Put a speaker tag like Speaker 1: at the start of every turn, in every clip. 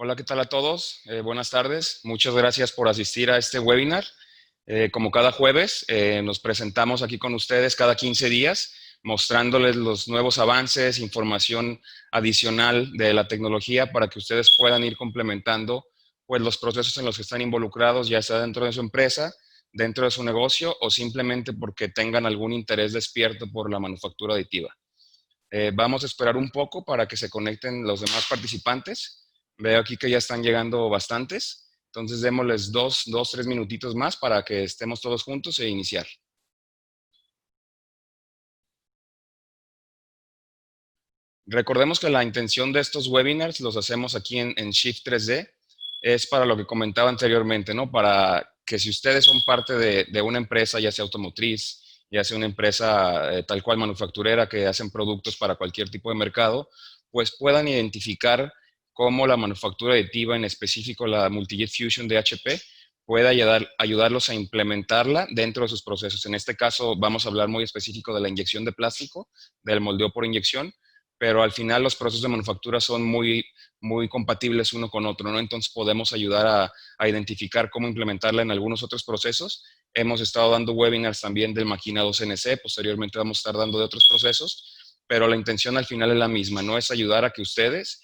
Speaker 1: Hola, ¿qué tal a todos? Buenas tardes. Muchas gracias por asistir a este webinar. Como cada jueves, nos presentamos aquí con ustedes cada 15 días, mostrándoles los nuevos avances, información adicional de la tecnología para que ustedes puedan ir complementando pues, los procesos en los que están involucrados, ya sea dentro de su empresa, dentro de su negocio o simplemente porque tengan algún interés despierto por la manufactura aditiva. Vamos a esperar un poco para que se conecten los demás participantes. Veo aquí que ya están llegando bastantes. Entonces démosles tres minutitos más para que estemos todos juntos e iniciar. Recordemos que la intención de estos webinars los hacemos aquí en Shift 3D. Es para lo que comentaba anteriormente, ¿no? Para que si ustedes son parte de una empresa, ya sea automotriz, ya sea una empresa tal cual manufacturera que hacen productos para cualquier tipo de mercado, pues puedan identificar cómo la manufactura aditiva, en específico la Multi-Jet Fusion de HP, puede ayudarlos a implementarla dentro de sus procesos. En este caso vamos a hablar muy específico de la inyección de plástico, del moldeo por inyección, pero al final los procesos de manufactura son muy compatibles uno con otro, ¿no? Entonces podemos ayudar a identificar cómo implementarla en algunos otros procesos. Hemos estado dando webinars también del Maquina 2NC, posteriormente vamos a estar dando de otros procesos, pero la intención al final es la misma, ¿no? Es ayudar a que ustedes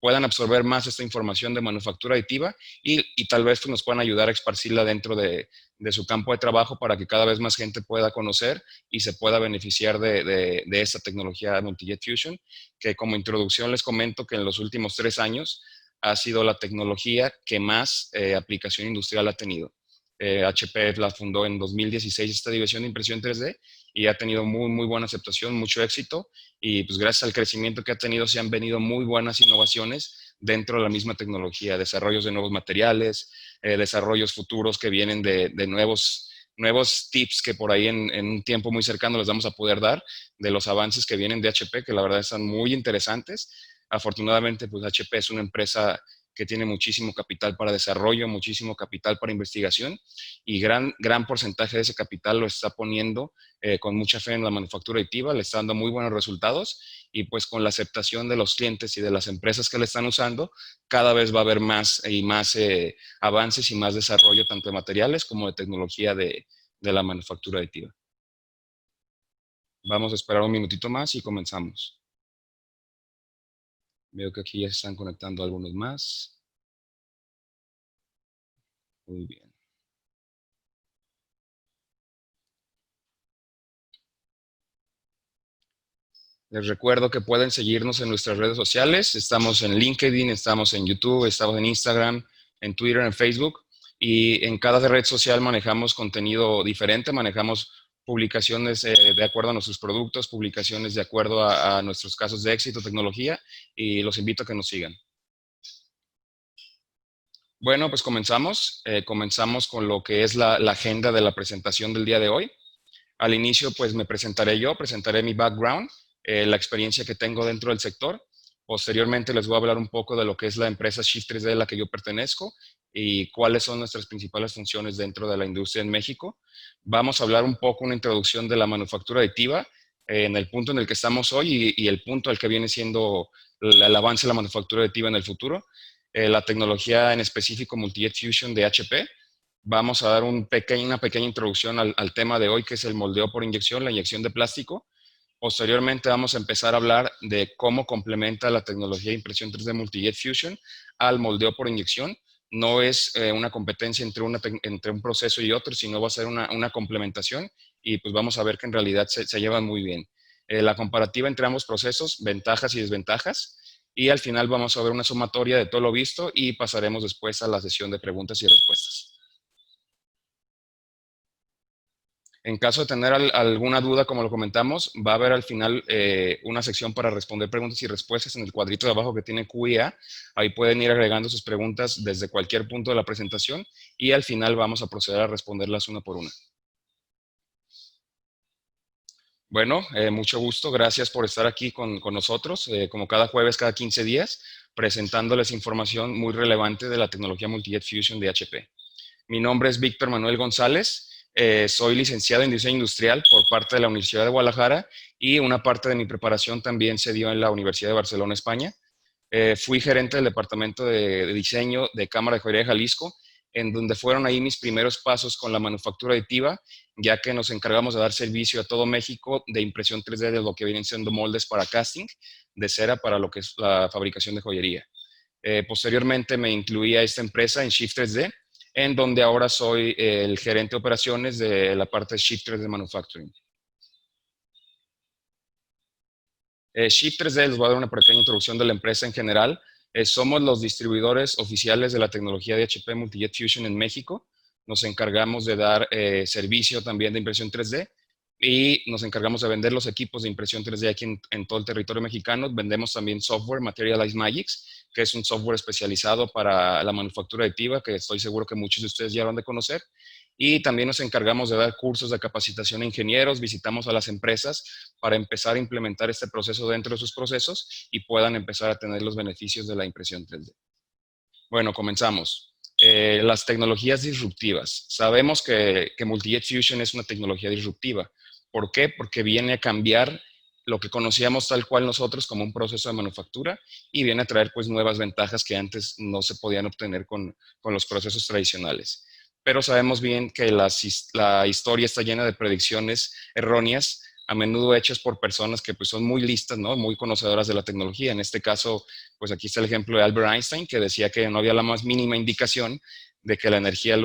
Speaker 1: puedan absorber más esta información de manufactura aditiva y tal vez nos puedan ayudar a esparcirla dentro de su campo de trabajo para que cada vez más gente pueda conocer y se pueda beneficiar de esta tecnología Multi-Jet Fusion, que como introducción les comento que en los últimos 3 años ha sido la tecnología que más aplicación industrial ha tenido. HP la fundó en 2016 esta división de impresión 3D y ha tenido muy buena aceptación, mucho éxito y pues gracias al crecimiento que ha tenido se han venido muy buenas innovaciones dentro de la misma tecnología, desarrollos de nuevos materiales, desarrollos futuros que vienen de nuevos tips que por ahí en un tiempo muy cercano les vamos a poder dar de los avances que vienen de HP, que la verdad están muy interesantes. Afortunadamente, pues HP es una empresa que tiene muchísimo capital para desarrollo, muchísimo capital para investigación y gran porcentaje de ese capital lo está poniendo con mucha fe en la manufactura aditiva, le está dando muy buenos resultados y pues con la aceptación de los clientes y de las empresas que le están usando, cada vez va a haber más y más avances y más desarrollo tanto de materiales como de tecnología de la manufactura aditiva. Vamos a esperar un minutito más y comenzamos. Veo que aquí ya se están conectando algunos más. Muy bien. Les recuerdo que pueden seguirnos en nuestras redes sociales. Estamos en LinkedIn, estamos en YouTube, estamos en Instagram, en Twitter, en Facebook. Y en cada red social manejamos contenido diferente, manejamos publicaciones de acuerdo a nuestros productos, publicaciones de acuerdo a nuestros casos de éxito, tecnología, y los invito a que nos sigan. Bueno, pues comenzamos. Comenzamos con lo que es la agenda de la presentación del día de hoy. Al inicio, pues me presentaré yo, presentaré mi background, la experiencia que tengo dentro del sector. Posteriormente les voy a hablar un poco de lo que es la empresa Shift 3D a la que yo pertenezco y cuáles son nuestras principales funciones dentro de la industria en México. Vamos a hablar un poco, una introducción de la manufactura aditiva en el punto en el que estamos hoy y el punto al que viene siendo el avance de la manufactura aditiva en el futuro. La tecnología en específico Multi-Jet Fusion de HP. Vamos a dar una pequeña introducción al tema de hoy, que es el moldeo por inyección, la inyección de plástico. Posteriormente vamos a empezar a hablar de cómo complementa la tecnología de impresión 3D Multi-Jet Fusion al moldeo por inyección. No es una competencia entre un proceso y otro, sino va a ser una complementación y pues vamos a ver que en realidad se llevan muy bien. La comparativa entre ambos procesos, ventajas y desventajas. Y al final vamos a ver una sumatoria de todo lo visto y pasaremos después a la sesión de preguntas y respuestas. En caso de tener alguna duda, como lo comentamos, va a haber al final una sección para responder preguntas y respuestas en el cuadrito de abajo que tiene QIA. Ahí pueden ir agregando sus preguntas desde cualquier punto de la presentación y al final vamos a proceder a responderlas una por una. Bueno, mucho gusto. Gracias por estar aquí con nosotros, como cada jueves, cada 15 días, presentándoles información muy relevante de la tecnología Multi-Jet Fusion de HP. Mi nombre es Víctor Manuel González. Soy licenciado en diseño industrial por parte de la Universidad de Guadalajara y una parte de mi preparación también se dio en la Universidad de Barcelona, España. Fui gerente del departamento de diseño de Cámara de Joyería de Jalisco, en donde fueron ahí mis primeros pasos con la manufactura aditiva, ya que nos encargamos de dar servicio a todo México de impresión 3D de lo que vienen siendo moldes para casting, de cera para lo que es la fabricación de joyería. Posteriormente me incluí a esta empresa en Shift 3D, en donde ahora soy el gerente de operaciones de la parte de Shift 3D Manufacturing. Shift 3D, les voy a dar una pequeña introducción de la empresa en general. Somos los distribuidores oficiales de la tecnología de HP Multijet Fusion en México. Nos encargamos de dar servicio también de impresión 3D y nos encargamos de vender los equipos de impresión 3D aquí en todo el territorio mexicano. Vendemos también software, Materialize Magics, que es un software especializado para la manufactura aditiva, que estoy seguro que muchos de ustedes ya lo han de conocer. Y también nos encargamos de dar cursos de capacitación a ingenieros, visitamos a las empresas para empezar a implementar este proceso dentro de sus procesos y puedan empezar a tener los beneficios de la impresión 3D. Bueno, comenzamos. Las tecnologías disruptivas. Sabemos que Multijet Fusion es una tecnología disruptiva. ¿Por qué? Porque viene a cambiar lo que conocíamos tal cual nosotros como un proceso de manufactura y viene a traer pues nuevas ventajas que antes no se podían obtener con los procesos tradicionales. Pero sabemos bien que la historia está llena de predicciones erróneas, a menudo hechas por personas que pues, son muy listas, ¿no? Muy conocedoras de la tecnología. En este caso, pues aquí está el ejemplo de Albert Einstein, que decía que no había la más mínima indicación de que la energía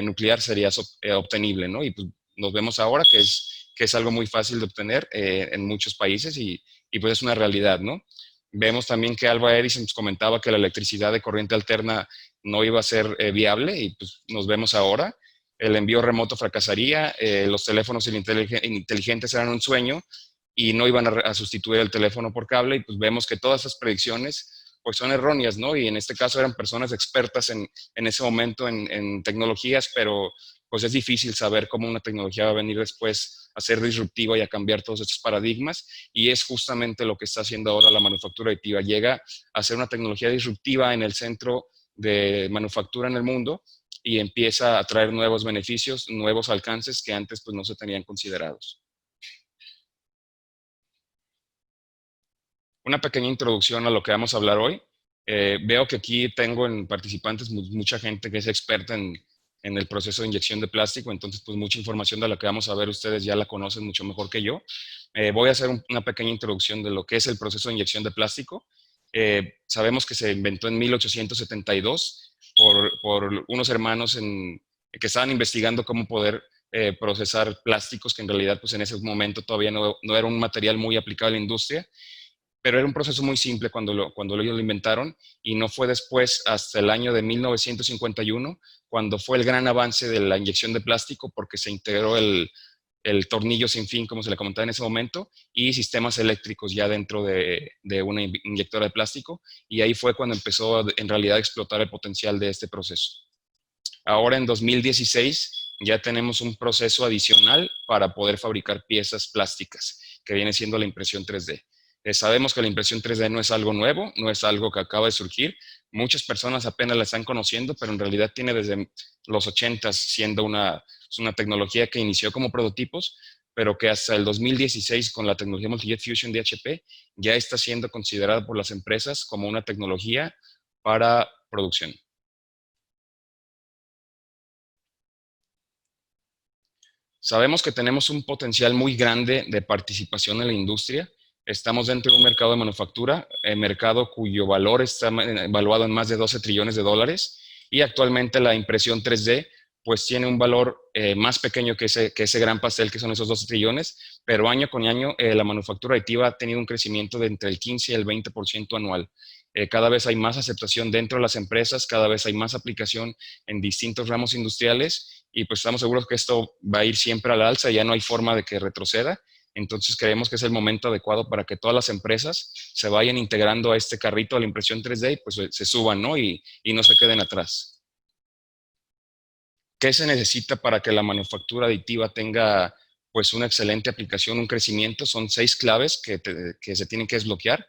Speaker 1: nuclear sería obtenible, ¿no? Y pues nos vemos ahora que es algo muy fácil de obtener en muchos países y pues es una realidad, ¿no? Vemos también que Alba Edison nos comentaba que la electricidad de corriente alterna no iba a ser viable y pues nos vemos ahora. El envío remoto fracasaría, los teléfonos inteligentes eran un sueño y no iban a sustituir el teléfono por cable y pues vemos que todas esas predicciones pues son erróneas, ¿no? Y en este caso eran personas expertas en ese momento en tecnologías, pero pues es difícil saber cómo una tecnología va a venir después a ser disruptiva y a cambiar todos estos paradigmas y es justamente lo que está haciendo ahora la manufactura aditiva. Llega a ser una tecnología disruptiva en el centro de manufactura en el mundo y empieza a traer nuevos beneficios, nuevos alcances que antes pues no se tenían considerados. Una pequeña introducción a lo que vamos a hablar hoy. Veo que aquí tengo en participantes mucha gente que es experta en el proceso de inyección de plástico, entonces pues mucha información de la que vamos a ver ustedes ya la conocen mucho mejor que yo. Voy a hacer una pequeña introducción de lo que es el proceso de inyección de plástico. Sabemos que se inventó en 1872 por unos hermanos que estaban investigando cómo poder procesar plásticos, que en realidad pues en ese momento todavía no era un material muy aplicado a la industria, pero era un proceso muy simple cuando ellos lo inventaron y no fue después hasta el año de 1951 cuando fue el gran avance de la inyección de plástico porque se integró el tornillo sin fin, como se le comentaba en ese momento, y sistemas eléctricos ya dentro de una inyectora de plástico y ahí fue cuando empezó en realidad a explotar el potencial de este proceso. Ahora en 2016 ya tenemos un proceso adicional para poder fabricar piezas plásticas, que viene siendo la impresión 3D. Sabemos que la impresión 3D no es algo nuevo, no es algo que acaba de surgir. Muchas personas apenas la están conociendo, pero en realidad tiene desde los 80 siendo una tecnología que inició como prototipos, pero que hasta el 2016 con la tecnología Multijet Fusion de HP ya está siendo considerada por las empresas como una tecnología para producción. Sabemos que tenemos un potencial muy grande de participación en la industria. Estamos dentro de un mercado de manufactura, mercado cuyo valor está evaluado en más de 12 trillones de dólares y actualmente la impresión 3D pues tiene un valor más pequeño que ese gran pastel que son esos 12 trillones, pero año con año la manufactura aditiva ha tenido un crecimiento de entre el 15 y el 20% anual. Cada vez hay más aceptación dentro de las empresas, cada vez hay más aplicación en distintos ramos industriales y pues estamos seguros que esto va a ir siempre al alza, ya no hay forma de que retroceda. Entonces creemos que es el momento adecuado para que todas las empresas se vayan integrando a este carrito de la impresión 3D y pues se suban, ¿no? Y no se queden atrás. ¿Qué se necesita para que la manufactura aditiva tenga pues una excelente aplicación, un crecimiento? Son 6 claves que se tienen que desbloquear.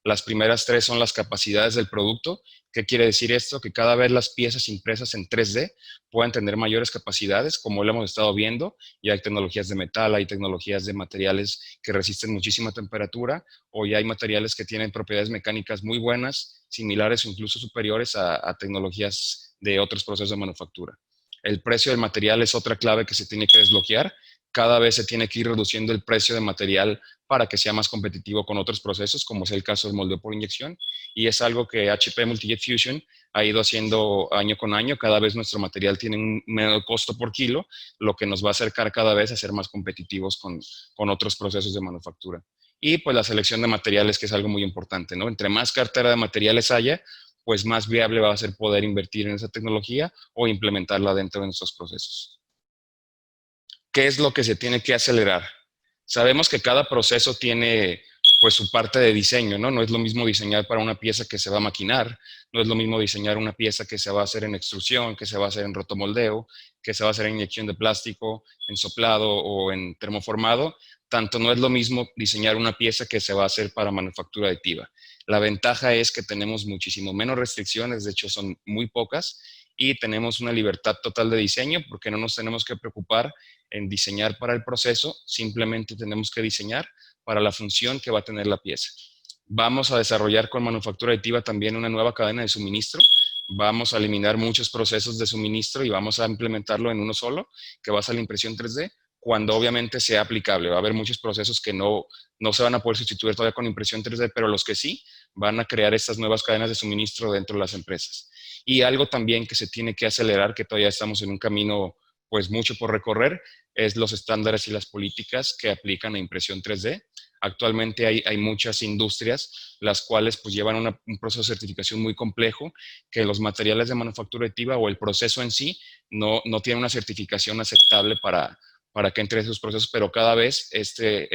Speaker 1: Las primeras tres son las capacidades del producto. ¿Qué quiere decir esto? Que cada vez las piezas impresas en 3D pueden tener mayores capacidades, como lo hemos estado viendo, y hay tecnologías de metal, hay tecnologías de materiales que resisten muchísima temperatura, o ya hay materiales que tienen propiedades mecánicas muy buenas, similares o incluso superiores a tecnologías de otros procesos de manufactura. El precio del material es otra clave que se tiene que desbloquear. Cada vez se tiene que ir reduciendo el precio de material para que sea más competitivo con otros procesos, como es el caso del moldeo por inyección, y es algo que HP Multijet Fusion ha ido haciendo año con año. Cada vez nuestro material tiene un menor costo por kilo, lo que nos va a acercar cada vez a ser más competitivos con otros procesos de manufactura. Y pues la selección de materiales, que es algo muy importante, ¿no? Entre más cartera de materiales haya, pues más viable va a ser poder invertir en esa tecnología o implementarla dentro de nuestros procesos. ¿Qué es lo que se tiene que acelerar? Sabemos que cada proceso tiene pues su parte de diseño, ¿no? No es lo mismo diseñar para una pieza que se va a maquinar, no es lo mismo diseñar una pieza que se va a hacer en extrusión, que se va a hacer en rotomoldeo, que se va a hacer en inyección de plástico, en soplado o en termoformado. Tanto no es lo mismo diseñar una pieza que se va a hacer para manufactura aditiva. La ventaja es que tenemos muchísimo menos restricciones, de hecho son muy pocas, y tenemos una libertad total de diseño porque no nos tenemos que preocupar en diseñar para el proceso, simplemente tenemos que diseñar para la función que va a tener la pieza. Vamos a desarrollar con manufactura aditiva también una nueva cadena de suministro. Vamos a eliminar muchos procesos de suministro y vamos a implementarlo en uno solo, que va a ser la impresión 3D, cuando obviamente sea aplicable. Va a haber muchos procesos que no se van a poder sustituir todavía con impresión 3D, pero los que sí van a crear estas nuevas cadenas de suministro dentro de las empresas. Y algo también que se tiene que acelerar, que todavía estamos en un camino pues mucho por recorrer, es los estándares y las políticas que aplican a impresión 3D. Actualmente hay muchas industrias las cuales pues llevan un proceso de certificación muy complejo, que los materiales de manufactura aditiva o el proceso en sí no tiene una certificación aceptable para que entre esos procesos, pero cada vez este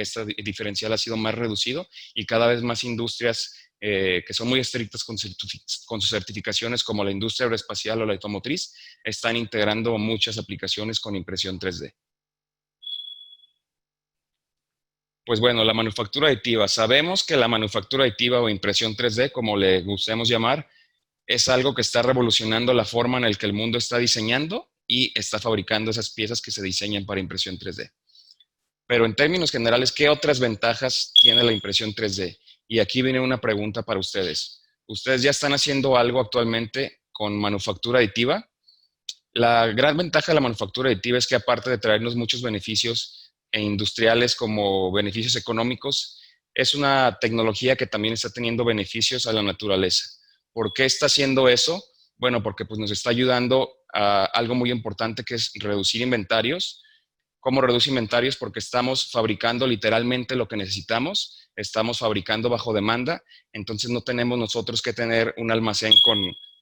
Speaker 1: diferencial ha sido más reducido y cada vez más industrias que son muy estrictas con sus certificaciones, como la industria aeroespacial o la automotriz, están integrando muchas aplicaciones con impresión 3D. Pues bueno, la manufactura aditiva. Sabemos que la manufactura aditiva o impresión 3D, como le gustemos llamar, es algo que está revolucionando la forma en la que el mundo está diseñando y está fabricando esas piezas que se diseñan para impresión 3D. Pero en términos generales, ¿qué otras ventajas tiene la impresión 3D? Y aquí viene una pregunta para ustedes. ¿Ustedes ya están haciendo algo actualmente con manufactura aditiva? La gran ventaja de la manufactura aditiva es que aparte de traernos muchos beneficios industriales como beneficios económicos, es una tecnología que también está teniendo beneficios a la naturaleza. ¿Por qué está haciendo eso? Bueno, porque pues, nos está ayudando a algo muy importante que es reducir inventarios. ¿Cómo reduce inventarios? Porque estamos fabricando literalmente lo que necesitamos, estamos fabricando bajo demanda, entonces no tenemos nosotros que tener un almacén con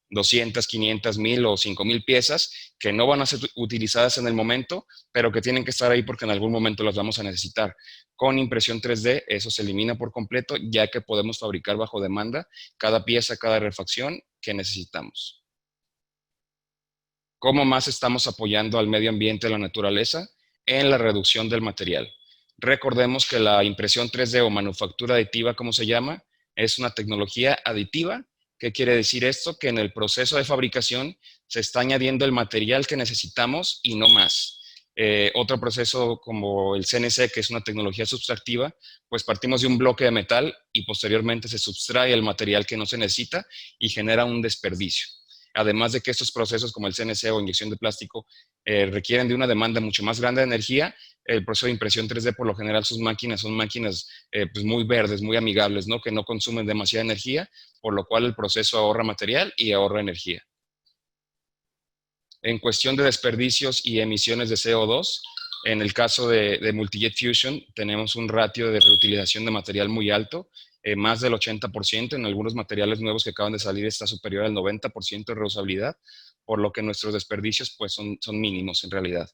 Speaker 1: 200, 500, 1000 o 5000 piezas que no van a ser utilizadas en el momento, pero que tienen que estar ahí porque en algún momento las vamos a necesitar. Con impresión 3D eso se elimina por completo, ya que podemos fabricar bajo demanda cada pieza, cada refacción que necesitamos. ¿Cómo más estamos apoyando al medio ambiente y a la naturaleza? En la reducción del material. Recordemos que la impresión 3D o manufactura aditiva, como se llama, es una tecnología aditiva. ¿Qué quiere decir esto? Que en el proceso de fabricación se está añadiendo el material que necesitamos y no más. Otro proceso como el CNC, que es una tecnología subtractiva, pues partimos de un bloque de metal y posteriormente se subtrae el material que no se necesita y genera un desperdicio. Además de que estos procesos como el CNC o inyección de plástico requieren de una demanda mucho más grande de energía, el proceso de impresión 3D por lo general sus máquinas son máquinas pues muy verdes, muy amigables, ¿no? Que no consumen demasiada energía, por lo cual el proceso ahorra material y ahorra energía. En cuestión de desperdicios y emisiones de CO2, en el caso de Multijet Fusion tenemos un ratio de reutilización de material muy alto, más del 80%, en algunos materiales nuevos que acaban de salir está superior al 90% de reusabilidad, por lo que nuestros desperdicios pues son mínimos en realidad.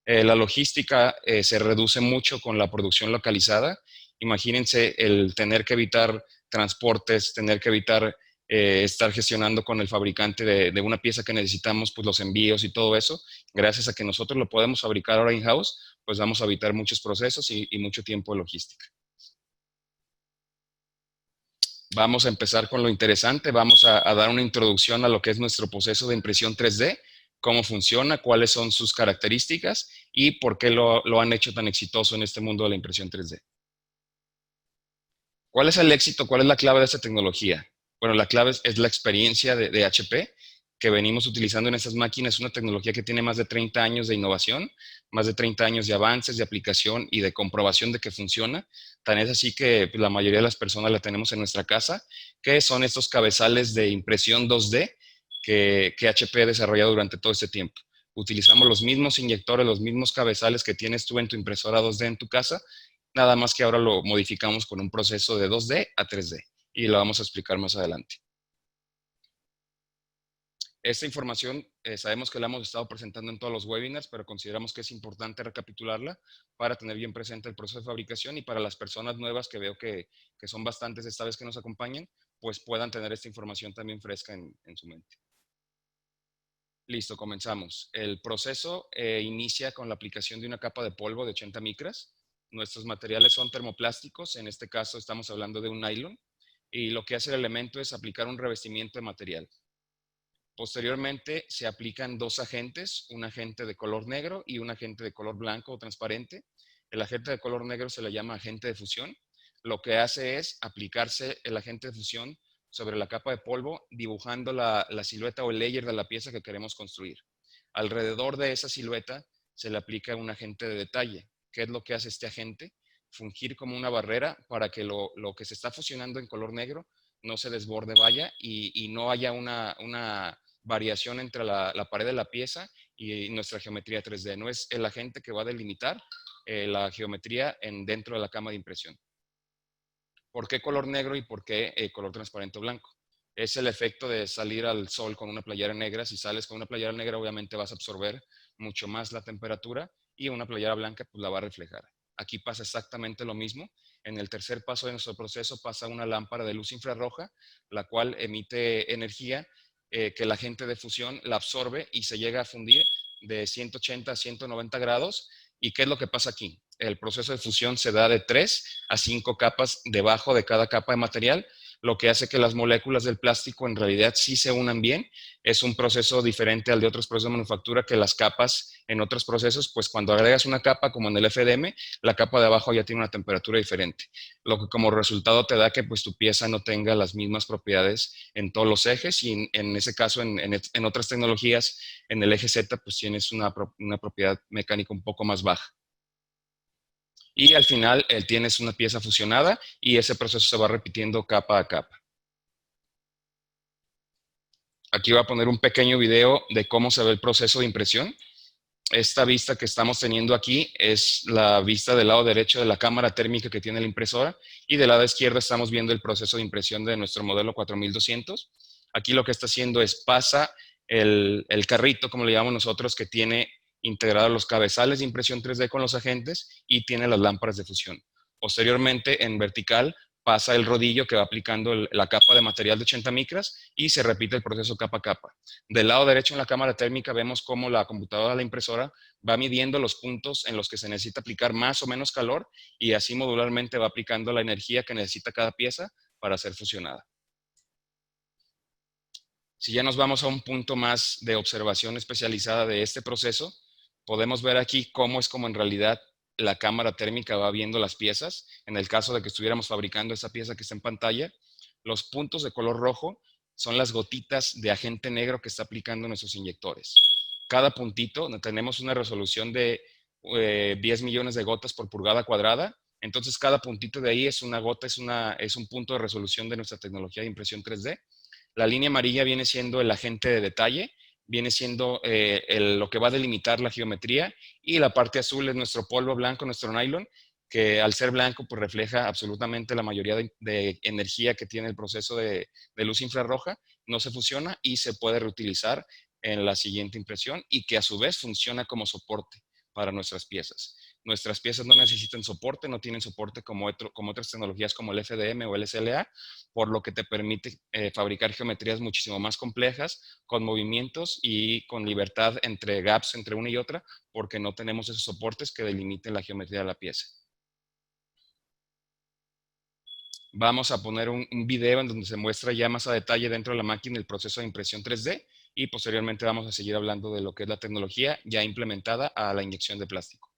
Speaker 1: La logística se reduce mucho con la producción localizada. Imagínense el tener que evitar transportes, tener que evitar estar gestionando con el fabricante de una pieza que necesitamos, pues los envíos y todo eso. Gracias a que nosotros lo podemos fabricar ahora in-house, pues vamos a evitar muchos procesos y mucho tiempo de logística. vamos a empezar con lo interesante, vamos a dar una introducción a lo que es nuestro proceso de impresión 3D, cómo funciona, cuáles son sus características y por qué lo han hecho tan exitoso en este mundo de la impresión 3D. ¿Cuál es el éxito? ¿Cuál es la clave de esta tecnología? Bueno, la clave es la experiencia de HP que venimos utilizando en estas máquinas. Es una tecnología que tiene más de 30 años de innovación, más de 30 años de avances, de aplicación y de comprobación de que funciona. Tan es así que la mayoría de las personas la tenemos en nuestra casa, que son estos cabezales de impresión 2D que HP ha desarrollado durante todo este tiempo. Utilizamos los mismos inyectores, los mismos cabezales que tienes tú en tu impresora 2D en tu casa, nada más que ahora lo modificamos con un proceso de 2D a 3D y lo vamos a explicar más adelante. Esta información sabemos que la hemos estado presentando en todos los webinars, pero consideramos que es importante recapitularla para tener bien presente el proceso de fabricación y para las personas nuevas que veo que son bastantes esta vez que nos acompañan, pues puedan tener esta información también fresca en su mente. Listo, comenzamos. El proceso inicia con la aplicación de una capa de polvo de 80 micras. Nuestros materiales son termoplásticos, en este caso estamos hablando de un nylon, y lo que hace el elemento es aplicar un revestimiento de material. Posteriormente se aplican dos agentes, un agente de color negro y un agente de color blanco o transparente. El agente de color negro se le llama agente de fusión. Lo que hace es aplicarse el agente de fusión sobre la capa de polvo, dibujando la silueta o el layer de la pieza que queremos construir. Alrededor de esa silueta se le aplica un agente de detalle. ¿Qué es lo que hace este agente? Fungir como una barrera para que lo que se está fusionando en color negro no se desborde, vaya, y no haya una variación entre la pared de la pieza y nuestra geometría 3D. No es el agente que va a delimitar la geometría dentro de la cama de impresión. ¿Por qué color negro y por qué color transparente o blanco? Es el efecto de salir al sol con una playera negra. Si sales con una playera negra, obviamente vas a absorber mucho más la temperatura y una playera blanca pues la va a reflejar. Aquí pasa exactamente lo mismo. En el tercer paso de nuestro proceso pasa una lámpara de luz infrarroja, la cual emite energía que el agente de fusión la absorbe y se llega a fundir de 180 a 190 grados. ¿Y qué es lo que pasa aquí? El proceso de fusión se da de 3 a 5 capas debajo de cada capa de material, lo que hace que las moléculas del plástico en realidad sí se unan bien. Es un proceso diferente al de otros procesos de manufactura, que las capas en otros procesos, pues cuando agregas una capa como en el FDM, la capa de abajo ya tiene una temperatura diferente, lo que como resultado te da que pues tu pieza no tenga las mismas propiedades en todos los ejes y en ese caso en otras tecnologías, en el eje Z pues tienes una propiedad mecánica un poco más baja. Y al final tienes una pieza fusionada y ese proceso se va repitiendo capa a capa. Aquí voy a poner un pequeño video de cómo se ve el proceso de impresión. Esta vista que estamos teniendo aquí es la vista del lado derecho de la cámara térmica que tiene la impresora y del lado izquierdo estamos viendo el proceso de impresión de nuestro modelo 4200. Aquí lo que está haciendo es pasa el carrito, como le llamamos nosotros, que tiene integrados los cabezales de impresión 3D con los agentes y tiene las lámparas de fusión. Posteriormente, en vertical, pasa el rodillo que va aplicando la capa de material de 80 micras y se repite el proceso capa a capa. Del lado derecho en la cámara térmica vemos cómo la computadora de la impresora va midiendo los puntos en los que se necesita aplicar más o menos calor y así modularmente va aplicando la energía que necesita cada pieza para ser fusionada. Si ya nos vamos a un punto más de observación especializada de este proceso, podemos ver aquí cómo es como en realidad la cámara térmica va viendo las piezas. En el caso de que estuviéramos fabricando esa pieza que está en pantalla, los puntos de color rojo son las gotitas de agente negro que está aplicando nuestros inyectores. Cada puntito, tenemos una resolución de 10 millones de gotas por pulgada cuadrada, entonces cada puntito de ahí es una gota, es un punto de resolución de nuestra tecnología de impresión 3D. La línea amarilla viene siendo el agente de detalle, viene siendo lo que va a delimitar la geometría, y la parte azul es nuestro polvo blanco, nuestro nylon, que al ser blanco pues refleja absolutamente la mayoría de energía que tiene el proceso de luz infrarroja, no se fusiona y se puede reutilizar en la siguiente impresión y que a su vez funciona como soporte para nuestras piezas. Nuestras piezas no necesitan soporte, no tienen soporte como otras tecnologías como el FDM o el SLA, por lo que te permite fabricar geometrías muchísimo más complejas, con movimientos y con libertad entre gaps entre una y otra, porque no tenemos esos soportes que delimiten la geometría de la pieza. Vamos a poner un video en donde se muestra ya más a detalle dentro de la máquina el proceso de impresión 3D y posteriormente vamos a seguir hablando de lo que es la tecnología ya implementada a la inyección de plástico.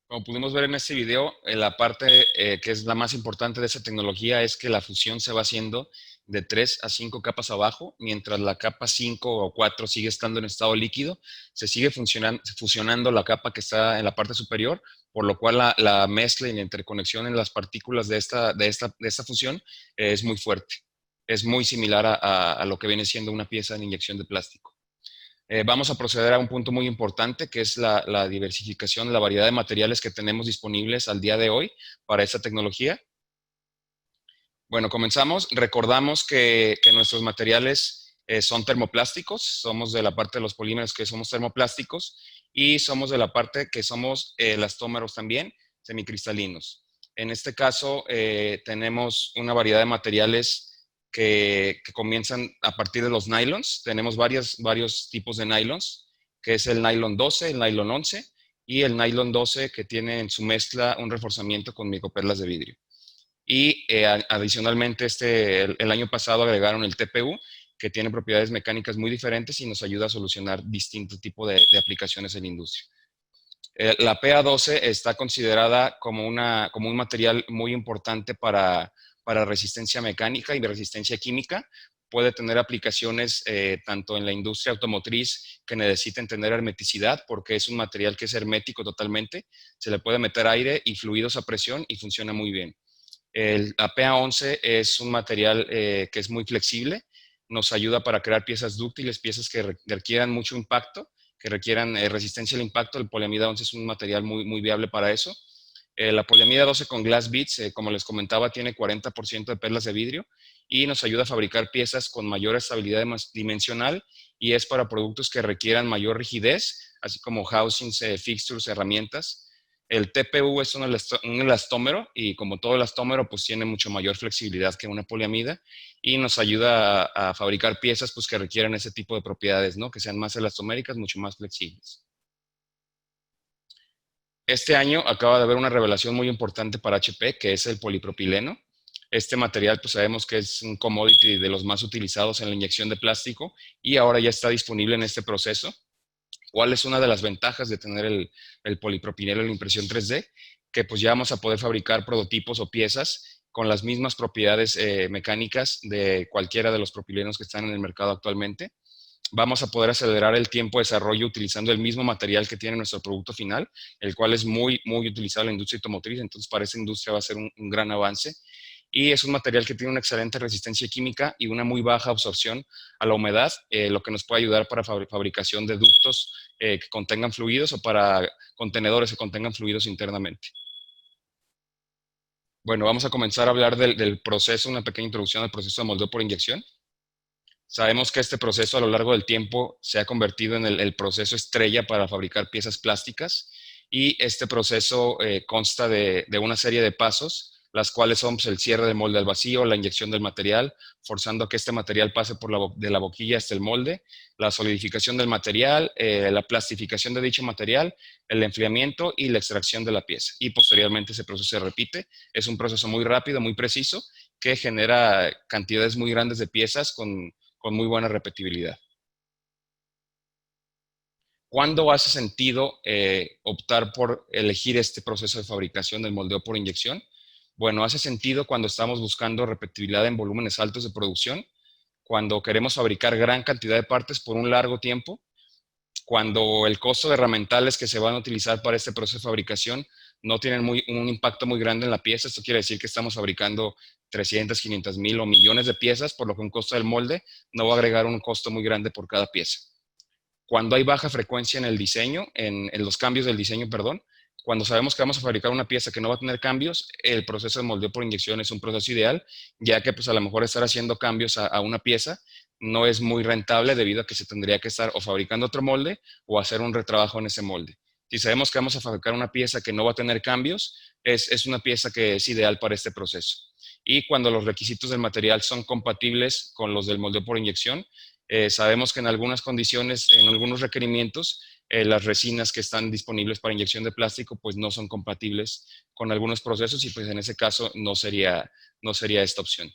Speaker 1: Como pudimos ver en este video, la parte que es la más importante de esta tecnología es que la fusión se va haciendo de 3 a 5 capas abajo, mientras la capa 5 o 4 sigue estando en estado líquido, se sigue fusionando la capa que está en la parte superior, por lo cual la mezcla y la interconexión en las partículas de esta fusión es muy fuerte. Es muy similar a lo que viene siendo una pieza de inyección de plástico. Vamos a proceder a un punto muy importante, que es la diversificación, la variedad de materiales que tenemos disponibles al día de hoy para esta tecnología. Bueno, comenzamos. Recordamos que nuestros materiales son termoplásticos, somos de la parte de los polímeros que somos termoplásticos y somos de la parte que somos elastómeros también, semicristalinos. En este caso, tenemos una variedad de materiales que comienzan a partir de los nylons. Tenemos varios tipos de nylons, que es el nylon 12, el nylon 11 y el nylon 12 que tiene en su mezcla un reforzamiento con microperlas de vidrio. Y adicionalmente el año pasado agregaron el TPU, que tiene propiedades mecánicas muy diferentes y nos ayuda a solucionar distintos tipos de aplicaciones en la industria. La PA12 está considerada como un material muy importante para resistencia mecánica y resistencia química. Puede tener aplicaciones tanto en la industria automotriz que necesiten tener hermeticidad, porque es un material que es hermético totalmente. Se le puede meter aire y fluidos a presión y funciona muy bien. La PA11 es un material que es muy flexible, nos ayuda para crear piezas dúctiles, piezas que requieran mucho impacto, que requieran resistencia al impacto. El poliamida 11 es un material muy viable para eso. La poliamida 12 con glass beads, como les comentaba, tiene 40% de perlas de vidrio y nos ayuda a fabricar piezas con mayor estabilidad dimensional y es para productos que requieran mayor rigidez, así como housings, fixtures, herramientas. El TPU es un elastómero y como todo elastómero pues tiene mucho mayor flexibilidad que una poliamida y nos ayuda a fabricar piezas pues que requieran ese tipo de propiedades, ¿no? Que sean más elastoméricas, mucho más flexibles. Este año acaba de haber una revelación muy importante para HP, que es el polipropileno. Este material pues sabemos que es un commodity de los más utilizados en la inyección de plástico y ahora ya está disponible en este proceso. ¿Cuál es una de las ventajas de tener el polipropileno en la impresión 3D? Que pues ya vamos a poder fabricar prototipos o piezas con las mismas propiedades mecánicas de cualquiera de los propilenos que están en el mercado actualmente. Vamos a poder acelerar el tiempo de desarrollo utilizando el mismo material que tiene nuestro producto final, el cual es muy utilizado en la industria automotriz, entonces para esa industria va a ser un gran avance. Y es un material que tiene una excelente resistencia química y una muy baja absorción a la humedad, lo que nos puede ayudar para fabricación de ductos que contengan fluidos o para contenedores que contengan fluidos internamente. Bueno, vamos a comenzar a hablar del proceso, una pequeña introducción al proceso de moldeo por inyección. Sabemos que este proceso a lo largo del tiempo se ha convertido en el proceso estrella para fabricar piezas plásticas y este proceso consta de una serie de pasos, las cuales son pues, el cierre del molde al vacío, la inyección del material, forzando a que este material pase de la boquilla hasta el molde, la solidificación del material, la plastificación de dicho material, el enfriamiento y la extracción de la pieza. Y posteriormente ese proceso se repite. Es un proceso muy rápido, muy preciso que genera cantidades muy grandes de piezas con muy buena repetibilidad. ¿Cuándo hace sentido optar por elegir este proceso de fabricación del moldeo por inyección? Bueno, hace sentido cuando estamos buscando repetibilidad en volúmenes altos de producción, cuando queremos fabricar gran cantidad de partes por un largo tiempo, cuando el costo de herramientales que se van a utilizar para este proceso de fabricación no tienen un impacto muy grande en la pieza. Esto quiere decir que estamos fabricando 300, 500 mil o millones de piezas, por lo que un costo del molde no va a agregar un costo muy grande por cada pieza. Cuando hay baja frecuencia en el diseño, en los cambios del diseño, perdón, cuando sabemos que vamos a fabricar una pieza que no va a tener cambios, el proceso de moldeo por inyección es un proceso ideal, ya que pues a lo mejor estar haciendo cambios a una pieza no es muy rentable debido a que se tendría que estar o fabricando otro molde o hacer un retrabajo en ese molde. Si sabemos que vamos a fabricar una pieza que no va a tener cambios, es una pieza que es ideal para este proceso. Y cuando los requisitos del material son compatibles con los del moldeo por inyección, sabemos que en algunas condiciones, en algunos requerimientos, las resinas que están disponibles para inyección de plástico pues no son compatibles con algunos procesos y pues en ese caso no sería esta opción.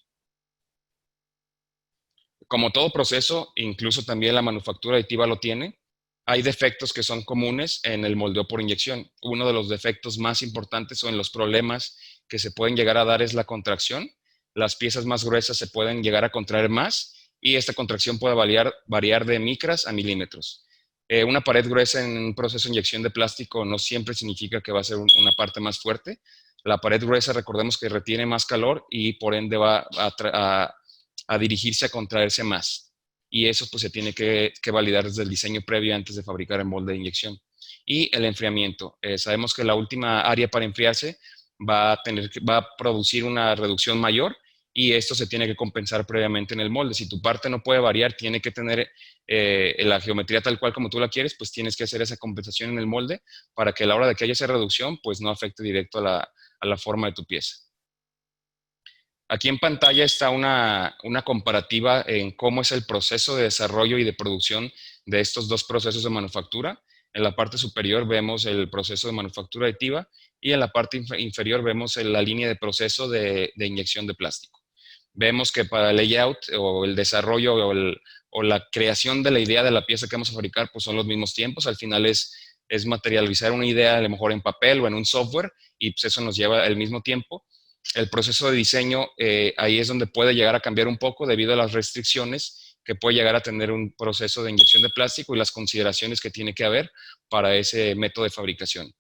Speaker 1: Como todo proceso, incluso también la manufactura aditiva lo tiene, hay defectos que son comunes en el moldeo por inyección. Uno de los defectos más importantes o en los problemas que se pueden llegar a dar es la contracción. Las piezas más gruesas se pueden llegar a contraer más y esta contracción puede variar de micras a milímetros. Una pared gruesa en un proceso de inyección de plástico no siempre significa que va a ser una parte más fuerte. La pared gruesa, recordemos que retiene más calor y por ende va a dirigirse a contraerse más. Y eso pues se tiene que validar desde el diseño previo antes de fabricar el molde de inyección. Y el enfriamiento. Sabemos que la última área para enfriarse va a producir una reducción mayor y esto se tiene que compensar previamente en el molde. Si tu parte no puede variar, tiene que tener la geometría tal cual como tú la quieres, pues tienes que hacer esa compensación en el molde para que a la hora de que haya esa reducción, pues no afecte directo a la forma de tu pieza. Aquí en pantalla está una comparativa en cómo es el proceso de desarrollo y de producción de estos dos procesos de manufactura. En la parte superior vemos el proceso de manufactura aditiva y en la parte inferior vemos la línea de proceso de inyección de plástico. Vemos que para el layout o el desarrollo o la creación de la idea de la pieza que vamos a fabricar, pues son los mismos tiempos. Al final es materializar una idea a lo mejor en papel o en un software y pues eso nos lleva el mismo tiempo. El proceso de diseño, ahí es donde puede llegar a cambiar un poco debido a las restricciones que puede llegar a tener un proceso de inyección de plástico y las consideraciones que tiene que haber para ese método de fabricación.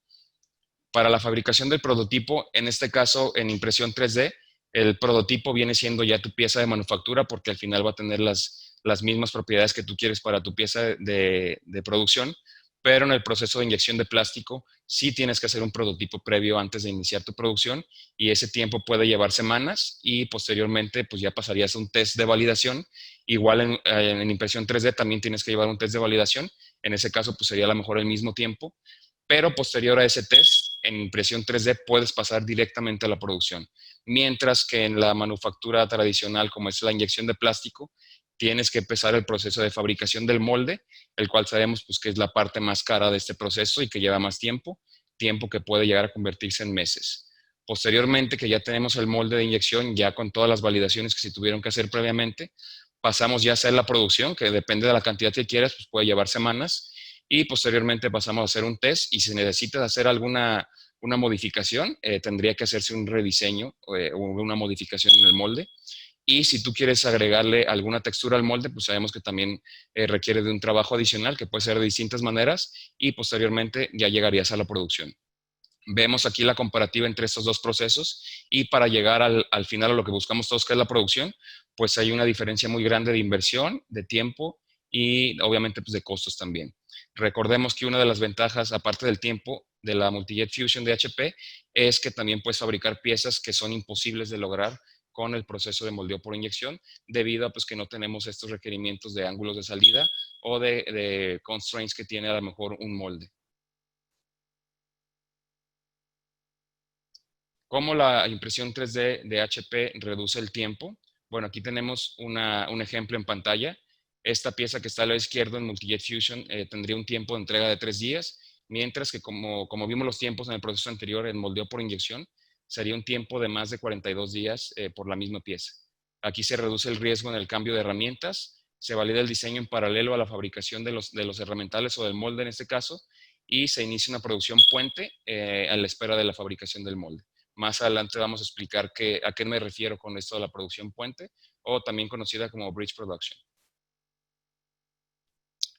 Speaker 1: Para la fabricación del prototipo, en este caso en impresión 3D, el prototipo viene siendo ya tu pieza de manufactura porque al final va a tener las mismas propiedades que tú quieres para tu pieza de producción, pero en el proceso de inyección de plástico sí tienes que hacer un prototipo previo antes de iniciar tu producción y ese tiempo puede llevar semanas y posteriormente pues ya pasarías a un test de validación. Igual en impresión 3D también tienes que llevar un test de validación, en ese caso pues sería a lo mejor el mismo tiempo, pero posterior a ese test, en impresión 3D puedes pasar directamente a la producción. Mientras que en la manufactura tradicional, como es la inyección de plástico, tienes que empezar el proceso de fabricación del molde, el cual sabemos pues, que es la parte más cara de este proceso y que lleva más tiempo, tiempo que puede llegar a convertirse en meses. Posteriormente, que ya tenemos el molde de inyección, ya con todas las validaciones que se tuvieron que hacer previamente, pasamos ya a hacer la producción, que depende de la cantidad que quieras, pues puede llevar semanas, y posteriormente pasamos a hacer un test y si necesitas hacer alguna una modificación, tendría que hacerse un rediseño o una modificación en el molde. Y si tú quieres agregarle alguna textura al molde, pues sabemos que también requiere de un trabajo adicional que puede ser de distintas maneras y posteriormente ya llegarías a la producción. Vemos aquí la comparativa entre estos dos procesos y para llegar al final a lo que buscamos todos, que es la producción, pues hay una diferencia muy grande de inversión, de tiempo y obviamente pues de costos también. Recordemos que una de las ventajas, aparte del tiempo, de la Multijet Fusion de HP es que también puedes fabricar piezas que son imposibles de lograr con el proceso de moldeo por inyección, debido a pues, que no tenemos estos requerimientos de ángulos de salida o de constraints que tiene a lo mejor un molde. ¿Cómo la impresión 3D de HP reduce el tiempo? Bueno, aquí tenemos un ejemplo en pantalla. Esta pieza que está a la izquierda en Multijet Fusion tendría un tiempo de entrega de 3 días, mientras que como vimos los tiempos en el proceso anterior, en moldeo por inyección, sería un tiempo de más de 42 días por la misma pieza. Aquí se reduce el riesgo en el cambio de herramientas, se valida el diseño en paralelo a la fabricación de los herramientales o del molde en este caso, y se inicia una producción puente a la espera de la fabricación del molde. Más adelante vamos a explicar a qué me refiero con esto de la producción puente, o también conocida como bridge production.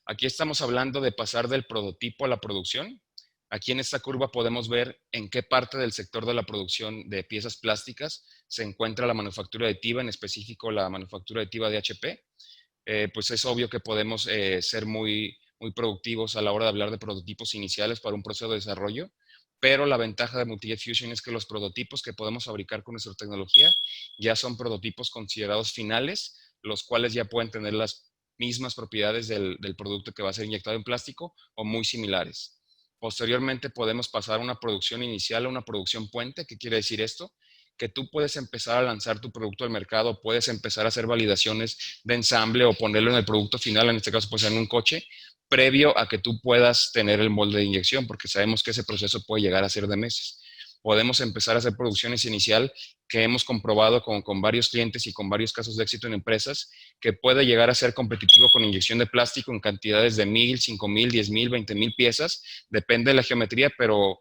Speaker 1: Aquí estamos hablando de pasar del prototipo a la producción. Aquí en esta curva podemos ver en qué parte del sector de la producción de piezas plásticas se encuentra la manufactura aditiva, en específico la manufactura aditiva de HP. Pues es obvio que podemos ser muy productivos a la hora de hablar de prototipos iniciales para un proceso de desarrollo, pero la ventaja de Multi-Jet Fusion es que los prototipos que podemos fabricar con nuestra tecnología ya son prototipos considerados finales, los cuales ya pueden tener las mismas propiedades del producto que va a ser inyectado en plástico o muy similares. Posteriormente podemos pasar a una producción inicial, a una producción puente. ¿Qué quiere decir esto? Que tú puedes empezar a lanzar tu producto al mercado, puedes empezar a hacer validaciones de ensamble o ponerlo en el producto final, en este caso pues en un coche, previo a que tú puedas tener el molde de inyección, porque sabemos que ese proceso puede llegar a ser de meses. Podemos empezar a hacer producciones inicial que hemos comprobado con varios clientes y con varios casos de éxito en empresas, que puede llegar a ser competitivo con inyección de plástico en cantidades de 1,000, 5,000, 10,000, 20,000 piezas, depende de la geometría, pero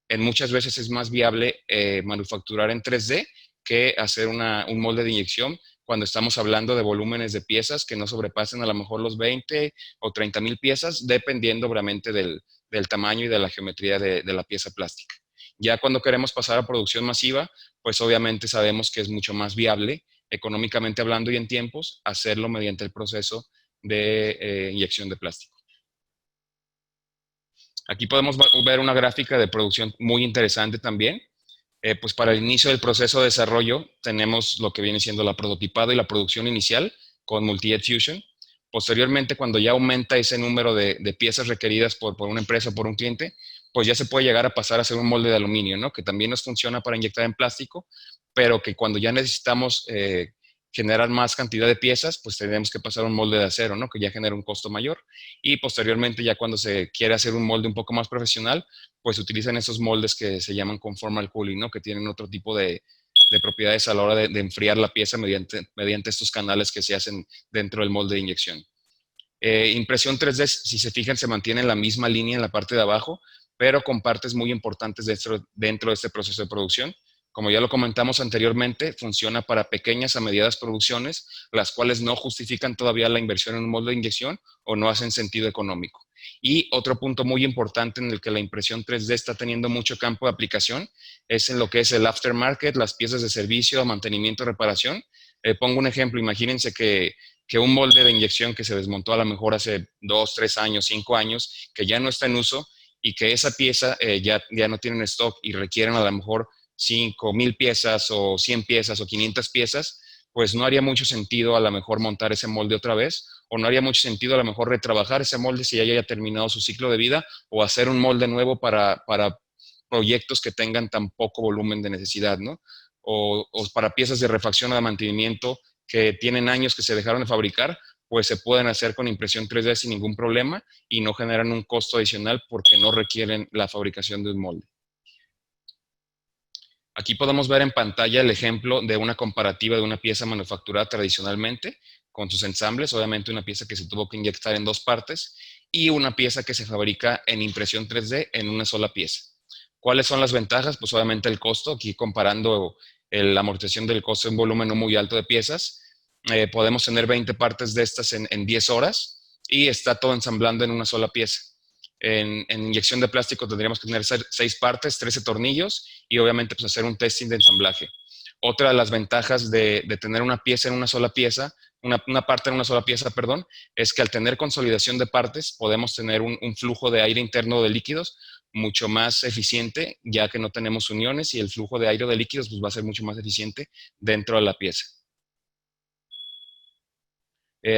Speaker 1: en muchas veces es más viable manufacturar en 3D que hacer un molde de inyección cuando estamos hablando de volúmenes de piezas que no sobrepasen a lo mejor los 20 o 30,000 piezas, dependiendo obviamente del tamaño y de la geometría de la pieza plástica. Ya cuando queremos pasar a producción masiva, pues obviamente sabemos que es mucho más viable, económicamente hablando y en tiempos, hacerlo mediante el proceso de inyección de plástico. Aquí podemos ver una gráfica de producción muy interesante también. Pues para el inicio del proceso de desarrollo tenemos lo que viene siendo la prototipado y la producción inicial con Multi-Jet Fusion. Posteriormente, cuando ya aumenta ese número de piezas requeridas por una empresa o por un cliente, pues ya se puede llegar a pasar a hacer un molde de aluminio, ¿no? Que también nos funciona para inyectar en plástico, pero que cuando ya necesitamos generar más cantidad de piezas, pues tenemos que pasar a un molde de acero, ¿no? Que ya genera un costo mayor. Y posteriormente, ya cuando se quiere hacer un molde un poco más profesional, pues utilizan esos moldes que se llaman conformal cooling, ¿no? Que tienen otro tipo de propiedades a la hora de enfriar la pieza mediante estos canales que se hacen dentro del molde de inyección. Impresión 3D, si se fijan, se mantiene en la misma línea en la parte de abajo, pero con partes muy importantes dentro de este proceso de producción. Como ya lo comentamos anteriormente, funciona para pequeñas a mediadas producciones, las cuales no justifican todavía la inversión en un molde de inyección o no hacen sentido económico. Y otro punto muy importante en el que la impresión 3D está teniendo mucho campo de aplicación es en lo que es el aftermarket, las piezas de servicio, mantenimiento, reparación. Pongo un ejemplo, imagínense que un molde de inyección que se desmontó a lo mejor hace 2, 3 años, 5 años, que ya no está en uso y que esa pieza ya no tienen stock y requieren a lo mejor 5,000 piezas o 100 piezas o 500 piezas, pues no haría mucho sentido a lo mejor montar ese molde otra vez, o no haría mucho sentido a lo mejor retrabajar ese molde si ya haya terminado su ciclo de vida, o hacer un molde nuevo para proyectos que tengan tan poco volumen de necesidad, ¿no? O para piezas de refacción o de mantenimiento que tienen años que se dejaron de fabricar, pues se pueden hacer con impresión 3D sin ningún problema y no generan un costo adicional porque no requieren la fabricación de un molde. Aquí podemos ver en pantalla el ejemplo de una comparativa de una pieza manufacturada tradicionalmente con sus ensambles, obviamente una pieza que se tuvo que inyectar en dos partes y una pieza que se fabrica en impresión 3D en una sola pieza. ¿Cuáles son las ventajas? Pues obviamente el costo, aquí comparando la amortización del costo en volumen no muy alto de piezas, podemos tener 20 partes de estas en 10 horas y está todo ensamblando en una sola pieza. En inyección de plástico tendríamos que tener 6 partes, 13 tornillos y obviamente pues hacer un testing de ensamblaje. Otra de las ventajas de tener una pieza en una sola pieza, una parte en una sola pieza, perdón, es que al tener consolidación de partes podemos tener un flujo de aire interno de líquidos mucho más eficiente, ya que no tenemos uniones y el flujo de aire de líquidos pues, va a ser mucho más eficiente dentro de la pieza.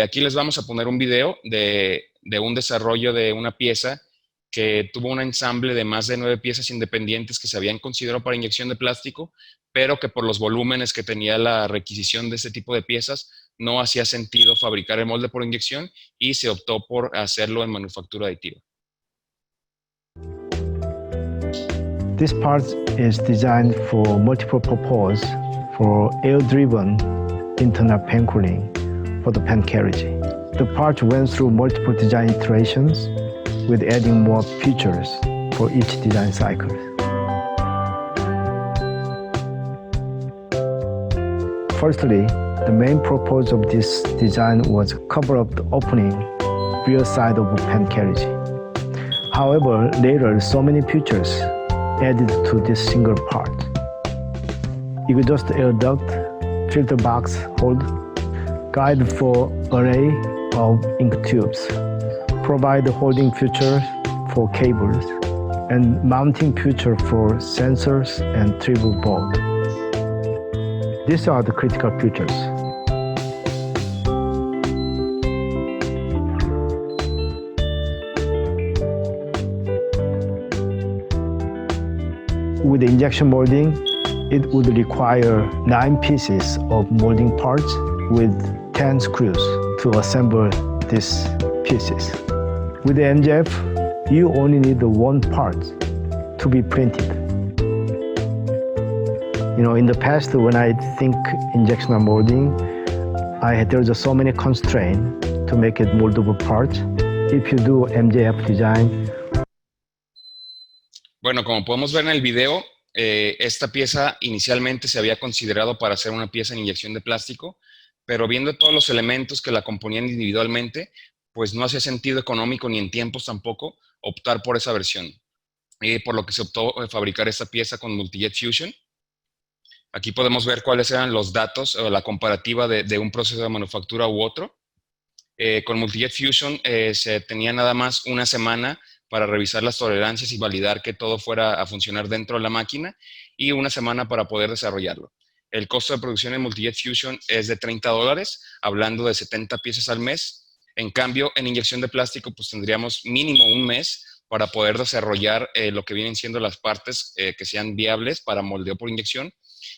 Speaker 1: Aquí les vamos a poner un video de un desarrollo de una pieza que tuvo un ensamble de más de 9 piezas independientes que se habían considerado para inyección de plástico, pero que por los volúmenes que tenía la requisición de este tipo de piezas, no hacía sentido fabricar el molde por inyección y se optó por hacerlo en manufactura aditiva.
Speaker 2: This part is designed for multiple purpose for air-driven internal pan cooling for the pan carriage. The part went through multiple design iterations with adding more features for each design cycle. Firstly, the main purpose of this design was cover up the opening rear side of a pan carriage. However, later so many features added to this single part. Exhaust air duct, filter box hold, guide for array of ink tubes, provide holding feature for cables, and mounting feature for sensors and triple board. These are the critical features. With injection molding, it would require 9 pieces of molding parts with 10 screws to assemble these pieces. With the MJF, you only need the one part to be printed. In the past, when I think injection molding, there's so many constraints to make it moldable parts. If you do MJF design.
Speaker 1: Bueno, como podemos ver en el video, esta pieza inicialmente se había considerado para hacer una pieza en inyección de plástico, pero viendo todos los elementos que la componían individualmente, pues no hacía sentido económico ni en tiempos tampoco optar por esa versión. Por lo que se optó fabricar esta pieza con Multi-Jet Fusion. Aquí podemos ver cuáles eran los datos o la comparativa de un proceso de manufactura u otro. Con Multi-Jet Fusion se tenía nada más una semana para revisar las tolerancias y validar que todo fuera a funcionar dentro de la máquina y una semana para poder desarrollarlo. El costo de producción en Multi-Jet Fusion es de $30, hablando de 70 piezas al mes. En cambio, en inyección de plástico, pues tendríamos mínimo un mes para poder desarrollar lo que vienen siendo las partes que sean viables para moldeo por inyección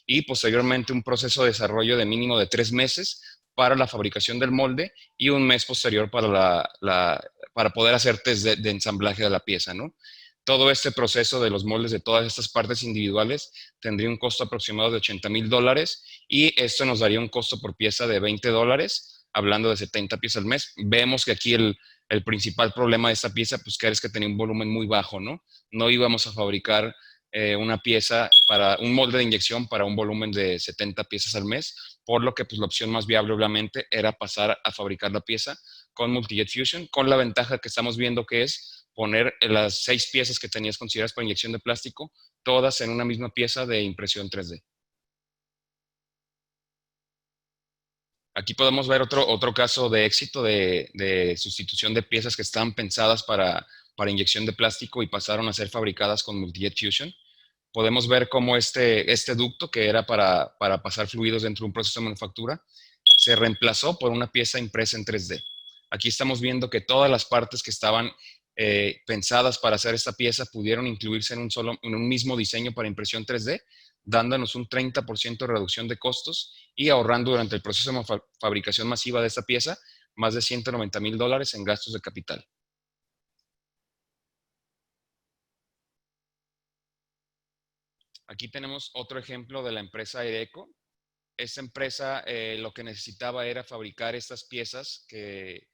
Speaker 1: y posteriormente un proceso de desarrollo de mínimo de 3 meses para la fabricación del molde y un mes posterior para poder hacer test de ensamblaje de la pieza, ¿no? Todo este proceso de los moldes de todas estas partes individuales tendría un costo aproximado de $80,000 y esto nos daría un costo por pieza de $20, hablando de 70 piezas al mes. Vemos que aquí el principal problema de esta pieza, pues que es que tenía un volumen muy bajo, ¿no? No íbamos a fabricar una pieza para un molde de inyección para un volumen de 70 piezas al mes, por lo que pues la opción más viable obviamente era pasar a fabricar la pieza con Multi-Jet Fusion, con la ventaja que estamos viendo que es poner las 6 piezas que tenías consideradas para inyección de plástico, todas en una misma pieza de impresión 3D. Aquí podemos ver otro caso de éxito de sustitución de piezas que estaban pensadas para inyección de plástico y pasaron a ser fabricadas con Multi-Jet Fusion. Podemos ver cómo este ducto, que era para pasar fluidos dentro de un proceso de manufactura, se reemplazó por una pieza impresa en 3D. Aquí estamos viendo que todas las partes que estaban pensadas para hacer esta pieza pudieron incluirse en un mismo diseño para impresión 3D, dándonos un 30% de reducción de costos y ahorrando durante el proceso de fabricación masiva de esta pieza más de $190,000 en gastos de capital. Aquí tenemos otro ejemplo de la empresa Ereco. Esta empresa lo que necesitaba era fabricar estas piezas que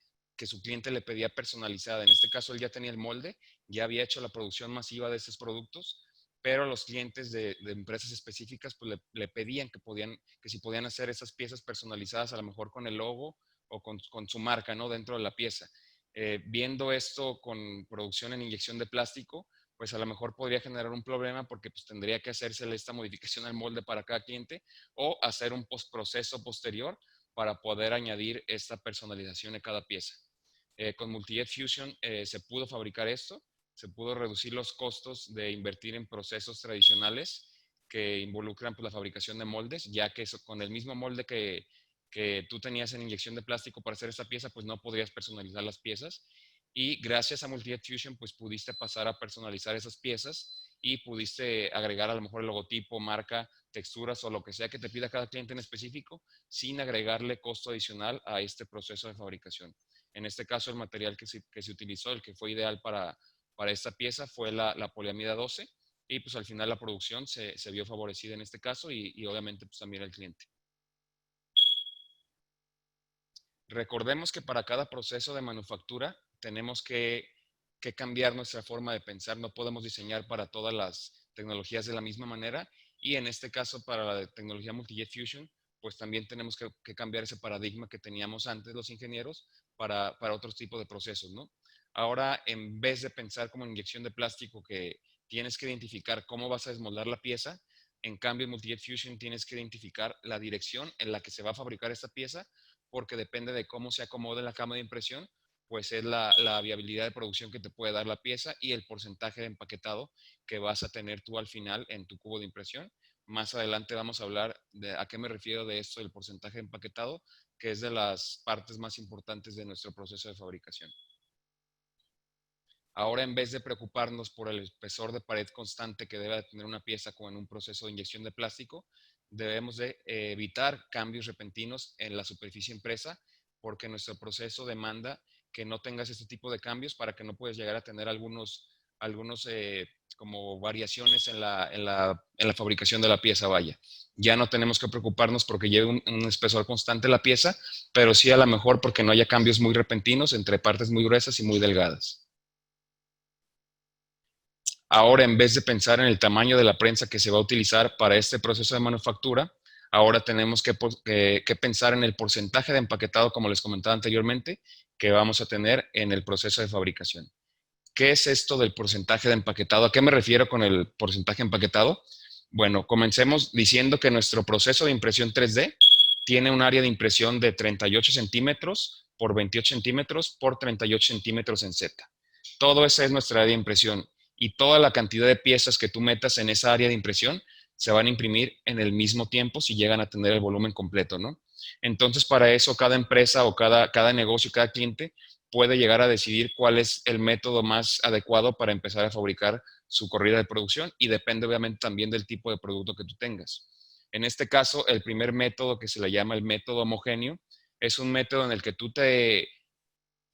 Speaker 1: su cliente le pedía personalizada. En este caso, él ya tenía el molde, ya había hecho la producción masiva de estos productos, pero los clientes de empresas específicas pues, le pedían que si podían hacer esas piezas personalizadas, a lo mejor con el logo o con su marca, ¿no? Dentro de la pieza. Viendo esto con producción en inyección de plástico, pues a lo mejor podría generar un problema porque pues tendría que hacerse esta modificación al molde para cada cliente o hacer un postproceso posterior para poder añadir esta personalización de cada pieza. Con Multi-Jet Fusion se pudo fabricar esto, se pudo reducir los costos de invertir en procesos tradicionales que involucran pues, la fabricación de moldes, ya que con el mismo molde que tú tenías en inyección de plástico para hacer esta pieza, pues no podrías personalizar las piezas. Y gracias a Multi-Jet Fusion, pues pudiste pasar a personalizar esas piezas y pudiste agregar a lo mejor el logotipo, marca, texturas o lo que sea que te pida cada cliente en específico, sin agregarle costo adicional a este proceso de fabricación. En este caso, el material que se utilizó, el que fue ideal para esta pieza, fue la poliamida 12, y pues al final la producción se vio favorecida en este caso y obviamente pues también el cliente. Recordemos que para cada proceso de manufactura tenemos que cambiar nuestra forma de pensar. No podemos diseñar para todas las tecnologías de la misma manera. Y en este caso, para la tecnología Multi-Jet Fusion, pues también tenemos que cambiar ese paradigma que teníamos antes los ingenieros para otros tipos de procesos, ¿no? Ahora, en vez de pensar como en inyección de plástico, que tienes que identificar cómo vas a desmoldar la pieza, en cambio en Multi-Jet Fusion tienes que identificar la dirección en la que se va a fabricar esta pieza, porque depende de cómo se acomode la cama de impresión, pues es la viabilidad de producción que te puede dar la pieza y el porcentaje de empaquetado que vas a tener tú al final en tu cubo de impresión. Más adelante vamos a hablar de a qué me refiero de esto del porcentaje de empaquetado, que es de las partes más importantes de nuestro proceso de fabricación. Ahora, en vez de preocuparnos por el espesor de pared constante que debe tener una pieza con un proceso de inyección de plástico, debemos de evitar cambios repentinos en la superficie impresa, porque nuestro proceso demanda que no tengas este tipo de cambios para que no puedas llegar a tener algunos como variaciones en la fabricación de la pieza, vaya. Ya no tenemos que preocuparnos porque lleve un espesor constante la pieza, pero sí a lo mejor porque no haya cambios muy repentinos entre partes muy gruesas y muy delgadas. Ahora, en vez de pensar en el tamaño de la prensa que se va a utilizar para este proceso de manufactura, ahora tenemos que pensar en el porcentaje de empaquetado, como les comentaba anteriormente, que vamos a tener en el proceso de fabricación. ¿Qué es esto del porcentaje de empaquetado? ¿A qué me refiero con el porcentaje de empaquetado? Bueno, comencemos diciendo que nuestro proceso de impresión 3D tiene un área de impresión de 38 centímetros por 28 centímetros por 38 centímetros en Z. Todo esa es nuestra área de impresión y toda la cantidad de piezas que tú metas en esa área de impresión se van a imprimir en el mismo tiempo si llegan a tener el volumen completo, ¿no? Entonces, para eso, cada empresa o cada negocio, cada cliente puede llegar a decidir cuál es el método más adecuado para empezar a fabricar su corrida de producción y depende obviamente también del tipo de producto que tú tengas. En este caso, el primer método que se le llama el método homogéneo es un método en el que tú te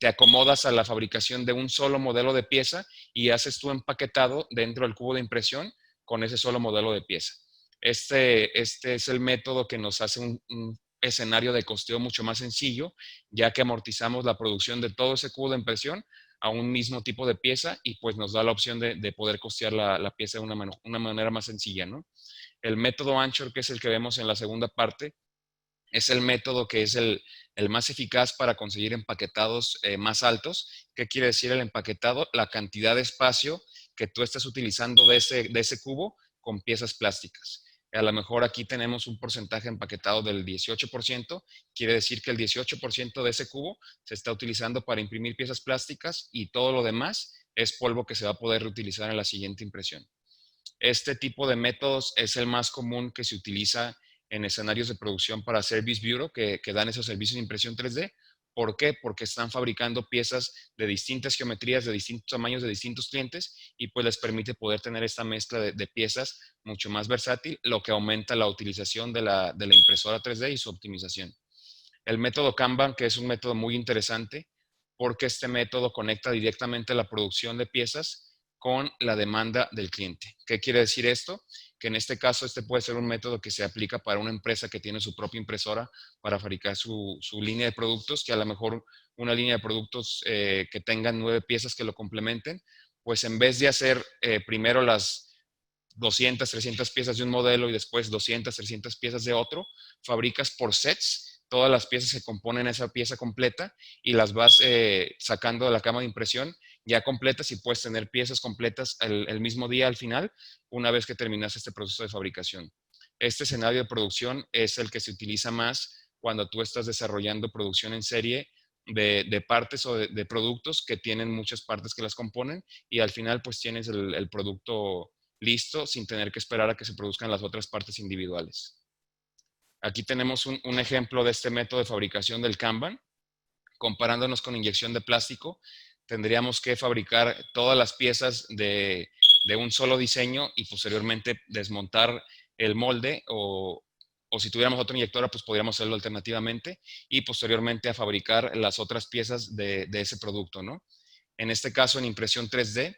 Speaker 1: acomodas a la fabricación de un solo modelo de pieza y haces tu empaquetado dentro del cubo de impresión con ese solo modelo de pieza. Este es el método que nos hace un escenario de costeo mucho más sencillo, ya que amortizamos la producción de todo ese cubo de impresión a un mismo tipo de pieza y pues nos da la opción de poder costear la pieza de una manera más sencilla, ¿no? El método Anchor, que es el que vemos en la segunda parte, es el método que es el más eficaz para conseguir empaquetados más altos. ¿Qué quiere decir el empaquetado? La cantidad de espacio que tú estás utilizando de ese cubo con piezas plásticas. A lo mejor aquí tenemos un porcentaje empaquetado del 18%, quiere decir que el 18% de ese cubo se está utilizando para imprimir piezas plásticas y todo lo demás es polvo que se va a poder reutilizar en la siguiente impresión. Este tipo de métodos es el más común que se utiliza en escenarios de producción para Service Bureau que dan esos servicios de impresión 3D. ¿Por qué? Porque están fabricando piezas de distintas geometrías, de distintos tamaños, de distintos clientes y pues les permite poder tener esta mezcla de piezas mucho más versátil, lo que aumenta la utilización de la impresora 3D y su optimización. El método Kanban, que es un método muy interesante porque este método conecta directamente la producción de piezas con la demanda del cliente. ¿Qué quiere decir esto? Que en este caso este puede ser un método que se aplica para una empresa que tiene su propia impresora para fabricar su línea de productos, que a lo mejor una línea de productos que tengan 9 piezas que lo complementen, pues en vez de hacer primero las 200, 300 piezas de un modelo y después 200, 300 piezas de otro, fabricas por sets todas las piezas que componen esa pieza completa y las vas sacando de la cama de impresión ya completas y puedes tener piezas completas el mismo día al final, una vez que terminas este proceso de fabricación. Este escenario de producción es el que se utiliza más cuando tú estás desarrollando producción en serie de partes o de productos que tienen muchas partes que las componen y al final pues tienes el producto listo sin tener que esperar a que se produzcan las otras partes individuales. Aquí tenemos un ejemplo de este método de fabricación del Kanban. Comparándonos con inyección de plástico, tendríamos que fabricar todas las piezas de un solo diseño y posteriormente desmontar el molde o si tuviéramos otra inyectora, pues podríamos hacerlo alternativamente y posteriormente a fabricar las otras piezas de ese producto, ¿no? En este caso, en impresión 3D,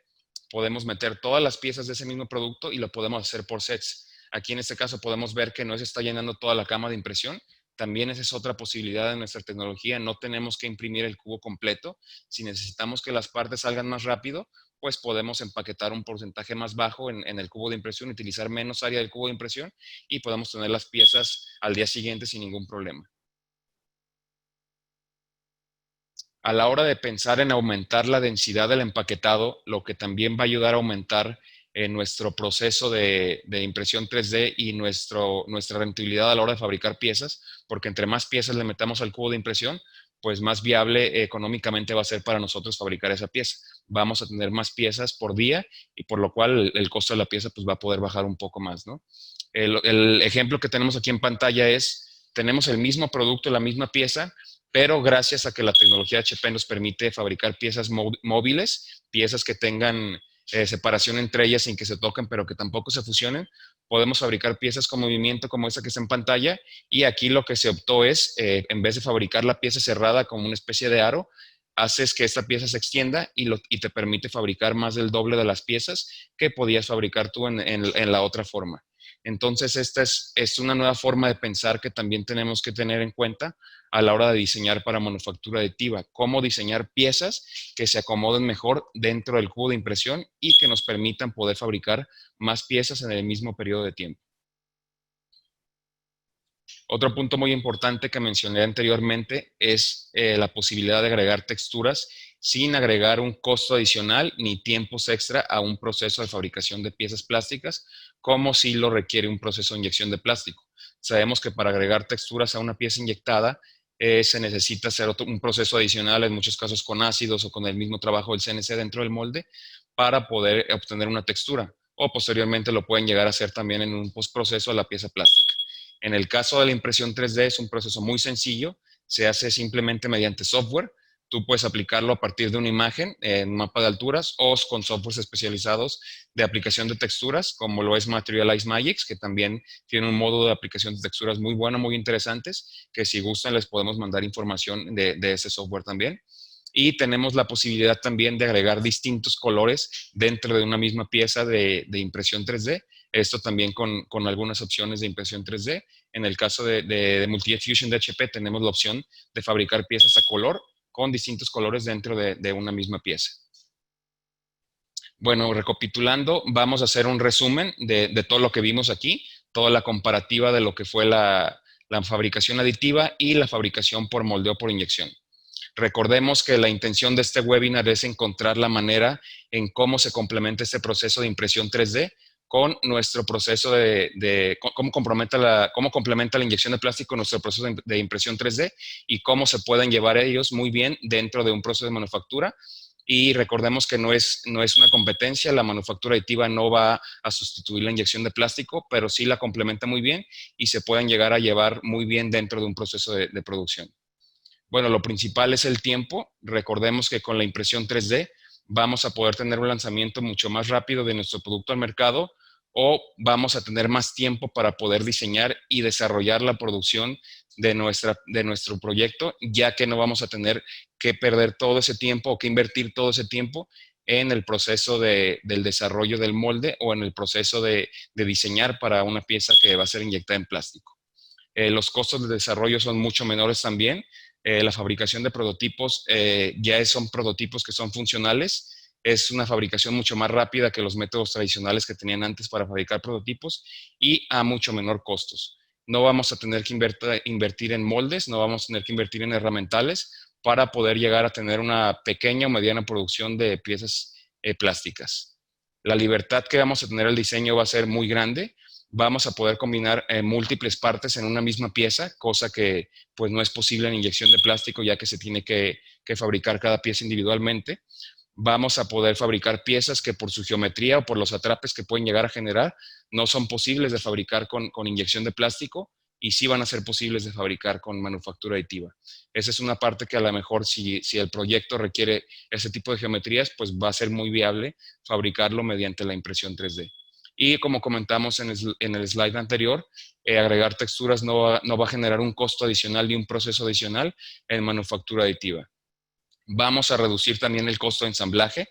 Speaker 1: podemos meter todas las piezas de ese mismo producto y lo podemos hacer por sets. Aquí en este caso podemos ver que no se está llenando toda la cama de impresión. También esa es otra posibilidad de nuestra tecnología. No tenemos que imprimir el cubo completo. Si necesitamos que las partes salgan más rápido, pues podemos empaquetar un porcentaje más bajo en el cubo de impresión, utilizar menos área del cubo de impresión y podemos tener las piezas al día siguiente sin ningún problema. A la hora de pensar en aumentar la densidad del empaquetado, lo que también va a ayudar a aumentar nuestro proceso de impresión 3D y nuestra rentabilidad a la hora de fabricar piezas, porque entre más piezas le metamos al cubo de impresión, pues más viable económicamente va a ser para nosotros fabricar esa pieza. Vamos a tener más piezas por día y por lo cual el costo de la pieza pues va a poder bajar un poco más, ¿no? El ejemplo que tenemos aquí en pantalla es, tenemos el mismo producto, la misma pieza, pero gracias a que la tecnología HP nos permite fabricar piezas móviles, piezas que tengan separación entre ellas sin que se toquen, pero que tampoco se fusionen, podemos fabricar piezas con movimiento como esta que está en pantalla, y aquí lo que se optó es, en vez de fabricar la pieza cerrada como una especie de aro, haces que esta pieza se extienda y te permite fabricar más del doble de las piezas que podías fabricar tú en la otra forma. Entonces, esta es una nueva forma de pensar que también tenemos que tener en cuenta a la hora de diseñar para manufactura aditiva. Cómo diseñar piezas que se acomoden mejor dentro del cubo de impresión y que nos permitan poder fabricar más piezas en el mismo periodo de tiempo. Otro punto muy importante que mencioné anteriormente es la posibilidad de agregar texturas sin agregar un costo adicional ni tiempos extra a un proceso de fabricación de piezas plásticas, como si lo requiere un proceso de inyección de plástico. Sabemos que para agregar texturas a una pieza inyectada se necesita hacer un proceso adicional, en muchos casos con ácidos o con el mismo trabajo del CNC dentro del molde, para poder obtener una textura. O posteriormente lo pueden llegar a hacer también en un postproceso a la pieza plástica. En el caso de la impresión 3D es un proceso muy sencillo, se hace simplemente mediante software. Tú puedes aplicarlo a partir de una imagen en un mapa de alturas o con softwares especializados de aplicación de texturas, como lo es Materialize Magics, que también tiene un modo de aplicación de texturas muy bueno, muy interesantes, que si gustan les podemos mandar información de ese software también. Y tenemos la posibilidad también de agregar distintos colores dentro de una misma pieza de impresión 3D. Esto también con algunas opciones de impresión 3D. En el caso de Multi-Jet Fusion de HP tenemos la opción de fabricar piezas a color con distintos colores dentro de una misma pieza. Bueno, recapitulando, vamos a hacer un resumen de todo lo que vimos aquí, toda la comparativa de lo que fue la fabricación aditiva y la fabricación por moldeo por inyección. Recordemos que la intención de este webinar es encontrar la manera en cómo se complementa este proceso de impresión 3D con nuestro proceso cómo complementa la inyección de plástico nuestro proceso de impresión 3D y cómo se pueden llevar ellos muy bien dentro de un proceso de manufactura. Y recordemos que no es una competencia, la manufactura aditiva no va a sustituir la inyección de plástico, pero sí la complementa muy bien y se pueden llegar a llevar muy bien dentro de un proceso de producción. Bueno, lo principal es el tiempo. Recordemos que con la impresión 3D vamos a poder tener un lanzamiento mucho más rápido de nuestro producto al mercado, o vamos a tener más tiempo para poder diseñar y desarrollar la producción de nuestro proyecto, ya que no vamos a tener que perder todo ese tiempo o que invertir todo ese tiempo en el proceso del desarrollo del molde o en el proceso de diseñar para una pieza que va a ser inyectada en plástico. Los costos de desarrollo son mucho menores también. La fabricación de prototipos ya son prototipos que son funcionales. Es una fabricación mucho más rápida que los métodos tradicionales que tenían antes para fabricar prototipos y a mucho menor costos. No vamos a tener que invertir en moldes, no vamos a tener que invertir en herramientales para poder llegar a tener una pequeña o mediana producción de piezas plásticas. La libertad que vamos a tener al diseño va a ser muy grande. Vamos a poder combinar múltiples partes en una misma pieza, cosa que pues no es posible en inyección de plástico, ya que se tiene que fabricar cada pieza individualmente. Vamos a poder fabricar piezas que por su geometría o por los atrapes que pueden llegar a generar no son posibles de fabricar con inyección de plástico, y sí van a ser posibles de fabricar con manufactura aditiva. Esa es una parte que a lo mejor si el proyecto requiere ese tipo de geometrías, pues va a ser muy viable fabricarlo mediante la impresión 3D. Y como comentamos en el slide anterior, agregar texturas no va a generar un costo adicional ni un proceso adicional en manufactura aditiva. Vamos a reducir también el costo de ensamblaje.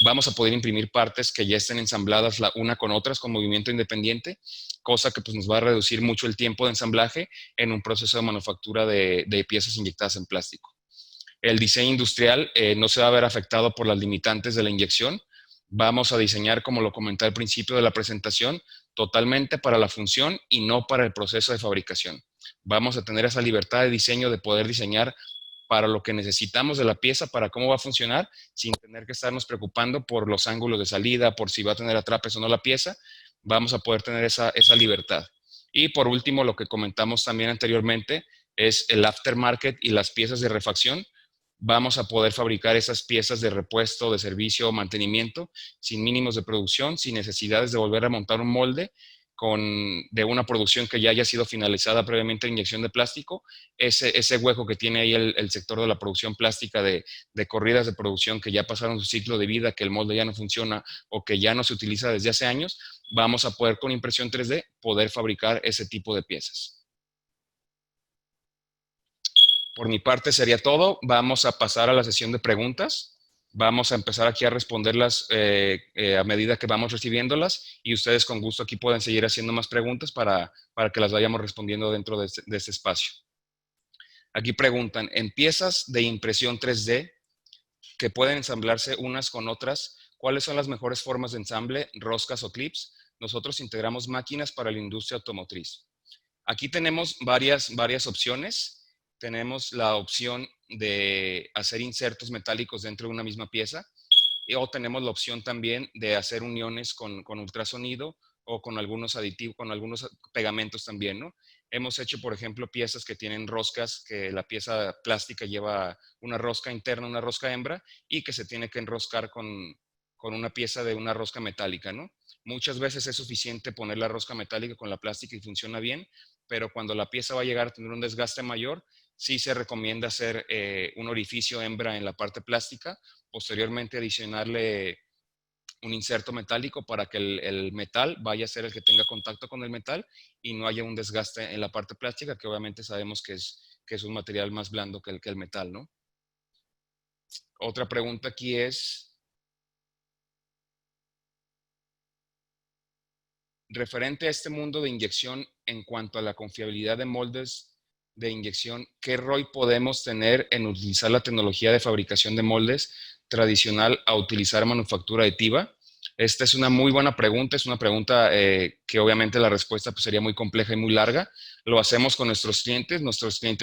Speaker 1: Vamos a poder imprimir partes que ya estén ensambladas una con otras con movimiento independiente, cosa que pues, nos va a reducir mucho el tiempo de ensamblaje en un proceso de manufactura de piezas inyectadas en plástico. El diseño industrial no se va a ver afectado por las limitantes de la inyección. Vamos a diseñar, como lo comenté al principio de la presentación, totalmente para la función y no para el proceso de fabricación. Vamos a tener esa libertad de diseño de poder diseñar para lo que necesitamos de la pieza, para cómo va a funcionar, sin tener que estarnos preocupando por los ángulos de salida, por si va a tener atrapes o no la pieza. Vamos a poder tener esa libertad. Y por último, lo que comentamos también anteriormente es el aftermarket y las piezas de refacción. Vamos a poder fabricar esas piezas de repuesto, de servicio o mantenimiento sin mínimos de producción, sin necesidades de volver a montar un molde de una producción que ya haya sido finalizada previamente en inyección de plástico. Ese hueco que tiene ahí el sector de la producción plástica de corridas de producción que ya pasaron su ciclo de vida, que el molde ya no funciona o que ya no se utiliza desde hace años, vamos a poder con impresión 3D poder fabricar ese tipo de piezas. Por mi parte sería todo. Vamos a pasar a la sesión de preguntas. Vamos a empezar aquí a responderlas a medida que vamos recibiéndolas y ustedes con gusto aquí pueden seguir haciendo más preguntas para que las vayamos respondiendo dentro de este espacio. Aquí preguntan, en piezas de impresión 3D que pueden ensamblarse unas con otras, ¿cuáles son las mejores formas de ensamble, roscas o clips? Nosotros integramos máquinas para la industria automotriz. Aquí tenemos varias opciones. Tenemos la opción de hacer insertos metálicos dentro de una misma pieza o tenemos la opción también de hacer uniones con ultrasonido o con algunos aditivos, con algunos pegamentos también, ¿no? Hemos hecho, por ejemplo, piezas que tienen roscas, que la pieza plástica lleva una rosca interna, una rosca hembra, y que se tiene que enroscar con una pieza de una rosca metálica, ¿no? Muchas veces es suficiente poner la rosca metálica con la plástica y funciona bien, pero cuando la pieza va a llegar a tener un desgaste mayor, sí se recomienda hacer un orificio hembra en la parte plástica, posteriormente adicionarle un inserto metálico para que el metal vaya a ser el que tenga contacto con el metal y no haya un desgaste en la parte plástica, que obviamente sabemos que es un material más blando que el metal, ¿no? Otra pregunta aquí es, referente a este mundo de inyección en cuanto a la confiabilidad de moldes de inyección, ¿qué ROI podemos tener en utilizar la tecnología de fabricación de moldes tradicional a utilizar manufactura aditiva? Esta es una muy buena pregunta, es una pregunta que obviamente la respuesta pues, sería muy compleja y muy larga. Lo hacemos con nuestros clientes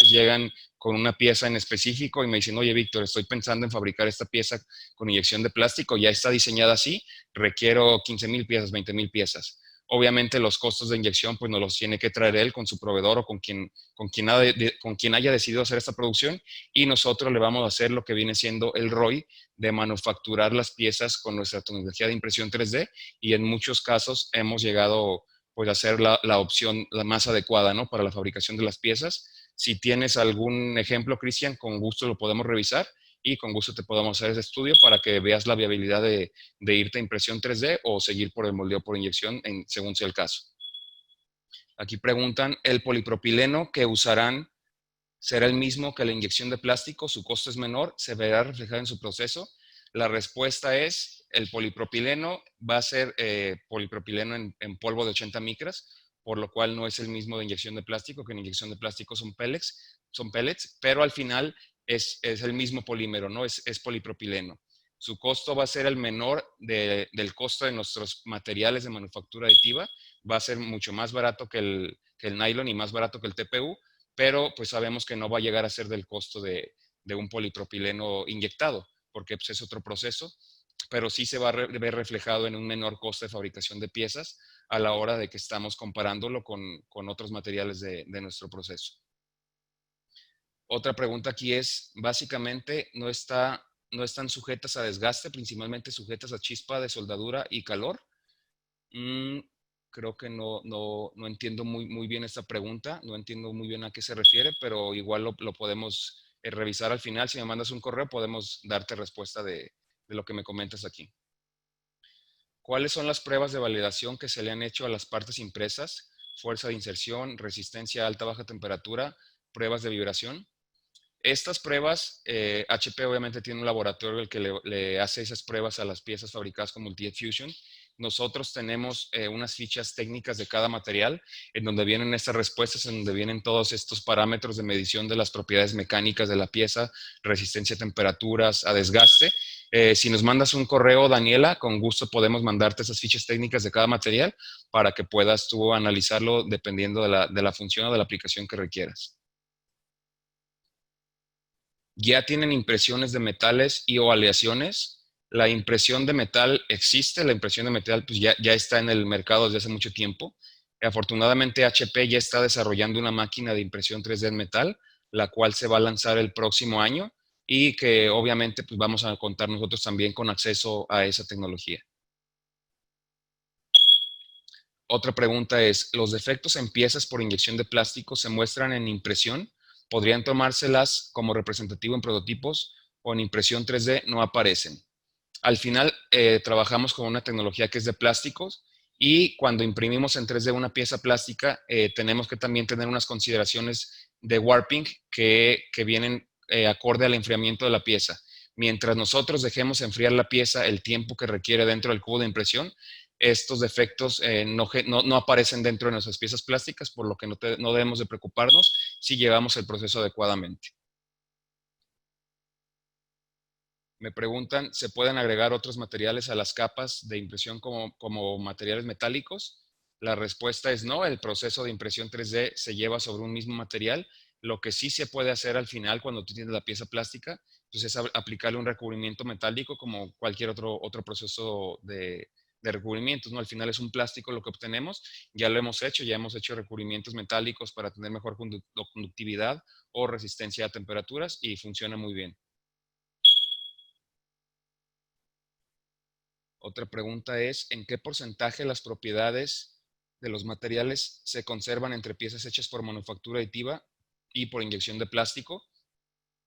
Speaker 1: llegan con una pieza en específico y me dicen, oye Víctor, estoy pensando en fabricar esta pieza con inyección de plástico, ya está diseñada así, requiero 15,000 piezas, 20,000 piezas. Obviamente los costos de inyección pues nos los tiene que traer él con su proveedor o con quien haya decidido hacer esta producción y nosotros le vamos a hacer lo que viene siendo el ROI de manufacturar las piezas con nuestra tecnología de impresión 3D y en muchos casos hemos llegado pues a hacer la opción la más adecuada, ¿no? Para la fabricación de las piezas. Si tienes algún ejemplo, Cristian, con gusto lo podemos revisar y con gusto te podemos hacer ese estudio para que veas la viabilidad de irte a impresión 3D o seguir por el moldeo por inyección según sea el caso. Aquí preguntan, ¿el polipropileno que usarán será el mismo que la inyección de plástico? ¿Su costo es menor? ¿Se verá reflejado en su proceso? La respuesta es, el polipropileno va a ser polipropileno en polvo de 80 micras, por lo cual no es el mismo de inyección de plástico, que en inyección de plástico son pellets, pero al final es el mismo polímero, ¿no? Es polipropileno. Su costo va a ser el menor del costo de nuestros materiales de manufactura aditiva, va a ser mucho más barato que el nylon y más barato que el TPU, pero pues sabemos que no va a llegar a ser del costo de un polipropileno inyectado, porque pues, es otro proceso, pero sí se va a ver reflejado en un menor coste de fabricación de piezas a la hora de que estamos comparándolo con otros materiales de nuestro proceso. Otra pregunta aquí es, básicamente no están sujetas a desgaste, principalmente sujetas a chispa de soldadura y calor. Creo que no entiendo muy bien esta pregunta, no entiendo muy bien a qué se refiere, pero igual lo podemos revisar al final. Si me mandas un correo, podemos darte respuesta de lo que me comentas aquí. ¿Cuáles son las pruebas de validación que se le han hecho a las partes impresas? Fuerza de inserción, resistencia a alta baja temperatura, pruebas de vibración. Estas pruebas, HP obviamente tiene un laboratorio el que le hace esas pruebas a las piezas fabricadas con Multi-Jet Fusion. Nosotros tenemos unas fichas técnicas de cada material, en donde vienen estas respuestas, en donde vienen todos estos parámetros de medición de las propiedades mecánicas de la pieza, resistencia a temperaturas, a desgaste. Si nos mandas un correo, Daniela, con gusto podemos mandarte esas fichas técnicas de cada material para que puedas tú analizarlo dependiendo de la función o de la aplicación que requieras. Ya tienen impresiones de metales y o aleaciones. La impresión de metal existe, la impresión de metal pues ya está en el mercado desde hace mucho tiempo. Afortunadamente HP ya está desarrollando una máquina de impresión 3D en metal, la cual se va a lanzar el próximo año y que obviamente pues vamos a contar nosotros también con acceso a esa tecnología. Otra pregunta es, ¿los defectos en piezas por inyección de plástico se muestran en impresión? ¿Podrían tomárselas como representativo en prototipos o en impresión 3D no aparecen? Al final, trabajamos con una tecnología que es de plásticos y cuando imprimimos en 3D una pieza plástica, tenemos que también tener unas consideraciones de warping que vienen acorde al enfriamiento de la pieza. Mientras nosotros dejemos enfriar la pieza el tiempo que requiere dentro del cubo de impresión, estos defectos no aparecen dentro de nuestras piezas plásticas, por lo que no debemos de preocuparnos si llevamos el proceso adecuadamente. Me preguntan, ¿se pueden agregar otros materiales a las capas de impresión como materiales metálicos? La respuesta es no, el proceso de impresión 3D se lleva sobre un mismo material. Lo que sí se puede hacer al final cuando tú tienes la pieza plástica, entonces es aplicarle un recubrimiento metálico como cualquier otro proceso de recubrimientos, ¿no? Al final es un plástico lo que obtenemos, ya lo hemos hecho, ya hemos hecho recubrimientos metálicos para tener mejor conductividad o resistencia a temperaturas y funciona muy bien. Otra pregunta es, ¿en qué porcentaje las propiedades de los materiales se conservan entre piezas hechas por manufactura aditiva y por inyección de plástico?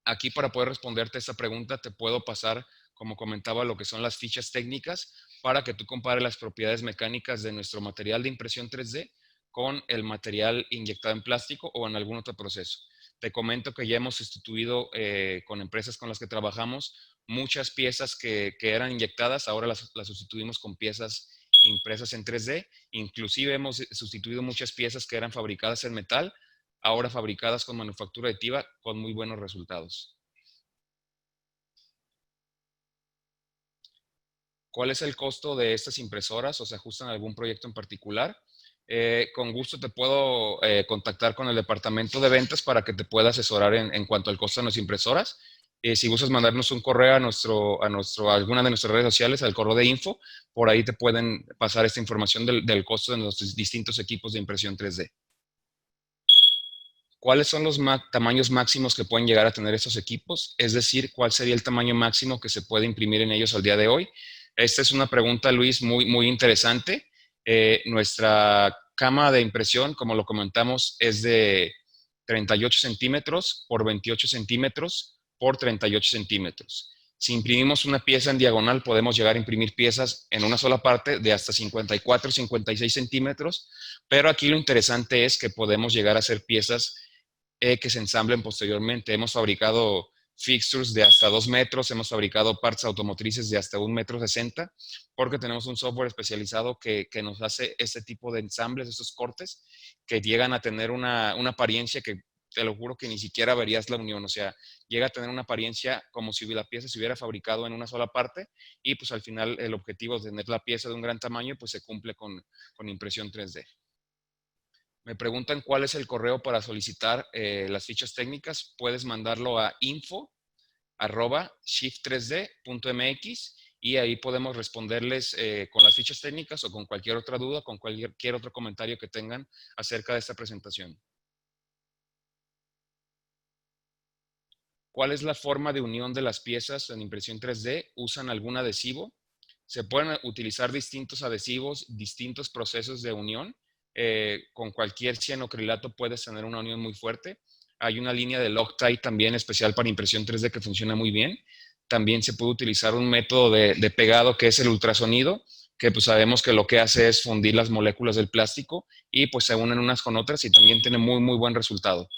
Speaker 1: Aquí para poder responderte a esta pregunta te puedo pasar, como comentaba, lo que son las fichas técnicas para que tú compares las propiedades mecánicas de nuestro material de impresión 3D con el material inyectado en plástico o en algún otro proceso. Te comento que ya hemos sustituido con empresas con las que trabajamos muchas piezas que eran inyectadas, ahora las sustituimos con piezas impresas en 3D. Inclusive hemos sustituido muchas piezas que eran fabricadas en metal, ahora fabricadas con manufactura aditiva con muy buenos resultados. ¿Cuál es el costo de estas impresoras o se ajustan a algún proyecto en particular? Con gusto te puedo contactar con el departamento de ventas para que te pueda asesorar en cuanto al costo de las impresoras. Si gustas mandarnos un correo a alguna de nuestras redes sociales, al correo de info, por ahí te pueden pasar esta información del costo de nuestros distintos equipos de impresión 3D. ¿Cuáles son los tamaños máximos que pueden llegar a tener estos equipos? Es decir, ¿cuál sería el tamaño máximo que se puede imprimir en ellos al día de hoy? Esta es una pregunta, Luis, muy interesante. Nuestra cama de impresión, como lo comentamos, es de 38 centímetros por 28 centímetros por 38 centímetros. Si imprimimos una pieza en diagonal, podemos llegar a imprimir piezas en una sola parte de hasta 54, 56 centímetros, pero aquí lo interesante es que podemos llegar a hacer piezas que se ensamblen posteriormente. Hemos fabricado fixtures de hasta 2 metros, hemos fabricado partes automotrices de hasta 1,60 m, porque tenemos un software especializado que nos hace este tipo de ensambles, estos cortes, que llegan a tener una apariencia que te lo juro que ni siquiera verías la unión, o sea, llega a tener una apariencia como si la pieza se hubiera fabricado en una sola parte y pues al final el objetivo de tener la pieza de un gran tamaño pues se cumple con impresión 3D. Me preguntan cuál es el correo para solicitar las fichas técnicas. Puedes mandarlo a info@shift3d.mx y ahí podemos responderles con las fichas técnicas o con cualquier otra duda, con cualquier otro comentario que tengan acerca de esta presentación. ¿Cuál es la forma de unión de las piezas en impresión 3D? ¿Usan algún adhesivo? Se pueden utilizar distintos adhesivos, distintos procesos de unión. Con cualquier cianocrilato puedes tener una unión muy fuerte. Hay una línea de Loctite también especial para impresión 3D que funciona muy bien. También se puede utilizar un método de pegado que es el ultrasonido, que pues sabemos que lo que hace es fundir las moléculas del plástico y pues se unen unas con otras y también tiene muy buen resultado.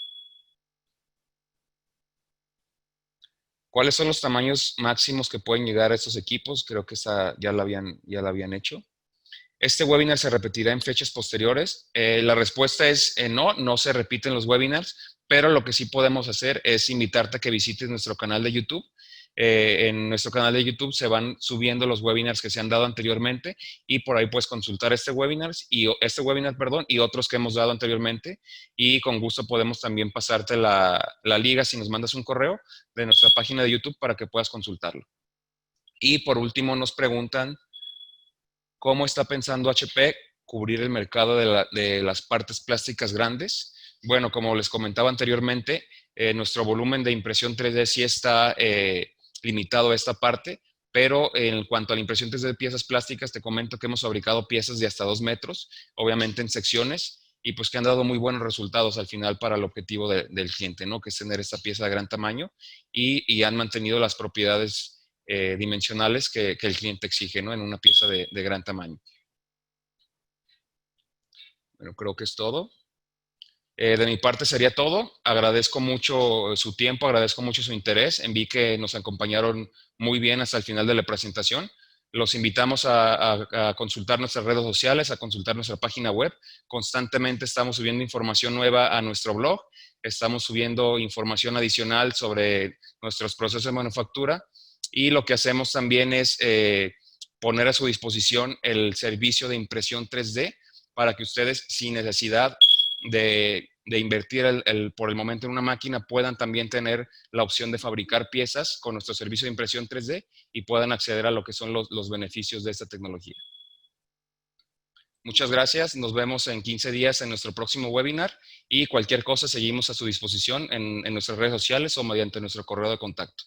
Speaker 1: ¿Cuáles son los tamaños máximos que pueden llegar a estos equipos? Creo que esa ya la habían hecho. ¿Este webinar se repetirá en fechas posteriores? La respuesta es no, no se repiten los webinars, pero lo que sí podemos hacer es invitarte a que visites nuestro canal de YouTube. En nuestro canal de YouTube se van subiendo los webinars que se han dado anteriormente y por ahí puedes consultar este webinar, perdón, y otros que hemos dado anteriormente, y con gusto podemos también pasarte la liga si nos mandas un correo de nuestra página de YouTube para que puedas consultarlo. Y por último nos preguntan ¿cómo está pensando HP cubrir el mercado de las partes plásticas grandes? Bueno, como les comentaba anteriormente, nuestro volumen de impresión 3D sí está limitado a esta parte, pero en cuanto a la impresión 3D de piezas plásticas, te comento que hemos fabricado piezas de hasta 2 metros, obviamente en secciones, y pues que han dado muy buenos resultados al final para el objetivo del cliente, ¿no? Que es tener esta pieza de gran tamaño y han mantenido las propiedades dimensionales que el cliente exige, ¿no? En una pieza de gran tamaño. Bueno, creo que es todo. De mi parte sería todo. Agradezco mucho su tiempo, agradezco mucho su interés. Vi que nos acompañaron muy bien hasta el final de la presentación. Los invitamos a consultar nuestras redes sociales, a consultar nuestra página web. Constantemente estamos subiendo información nueva a nuestro blog. Estamos subiendo información adicional sobre nuestros procesos de manufactura. Y lo que hacemos también es poner a su disposición el servicio de impresión 3D para que ustedes, sin necesidad de invertir por el momento en una máquina, puedan también tener la opción de fabricar piezas con nuestro servicio de impresión 3D y puedan acceder a lo que son los beneficios de esta tecnología. Muchas gracias. Nos vemos en 15 días en nuestro próximo webinar y cualquier cosa seguimos a su disposición en nuestras redes sociales o mediante nuestro correo de contacto.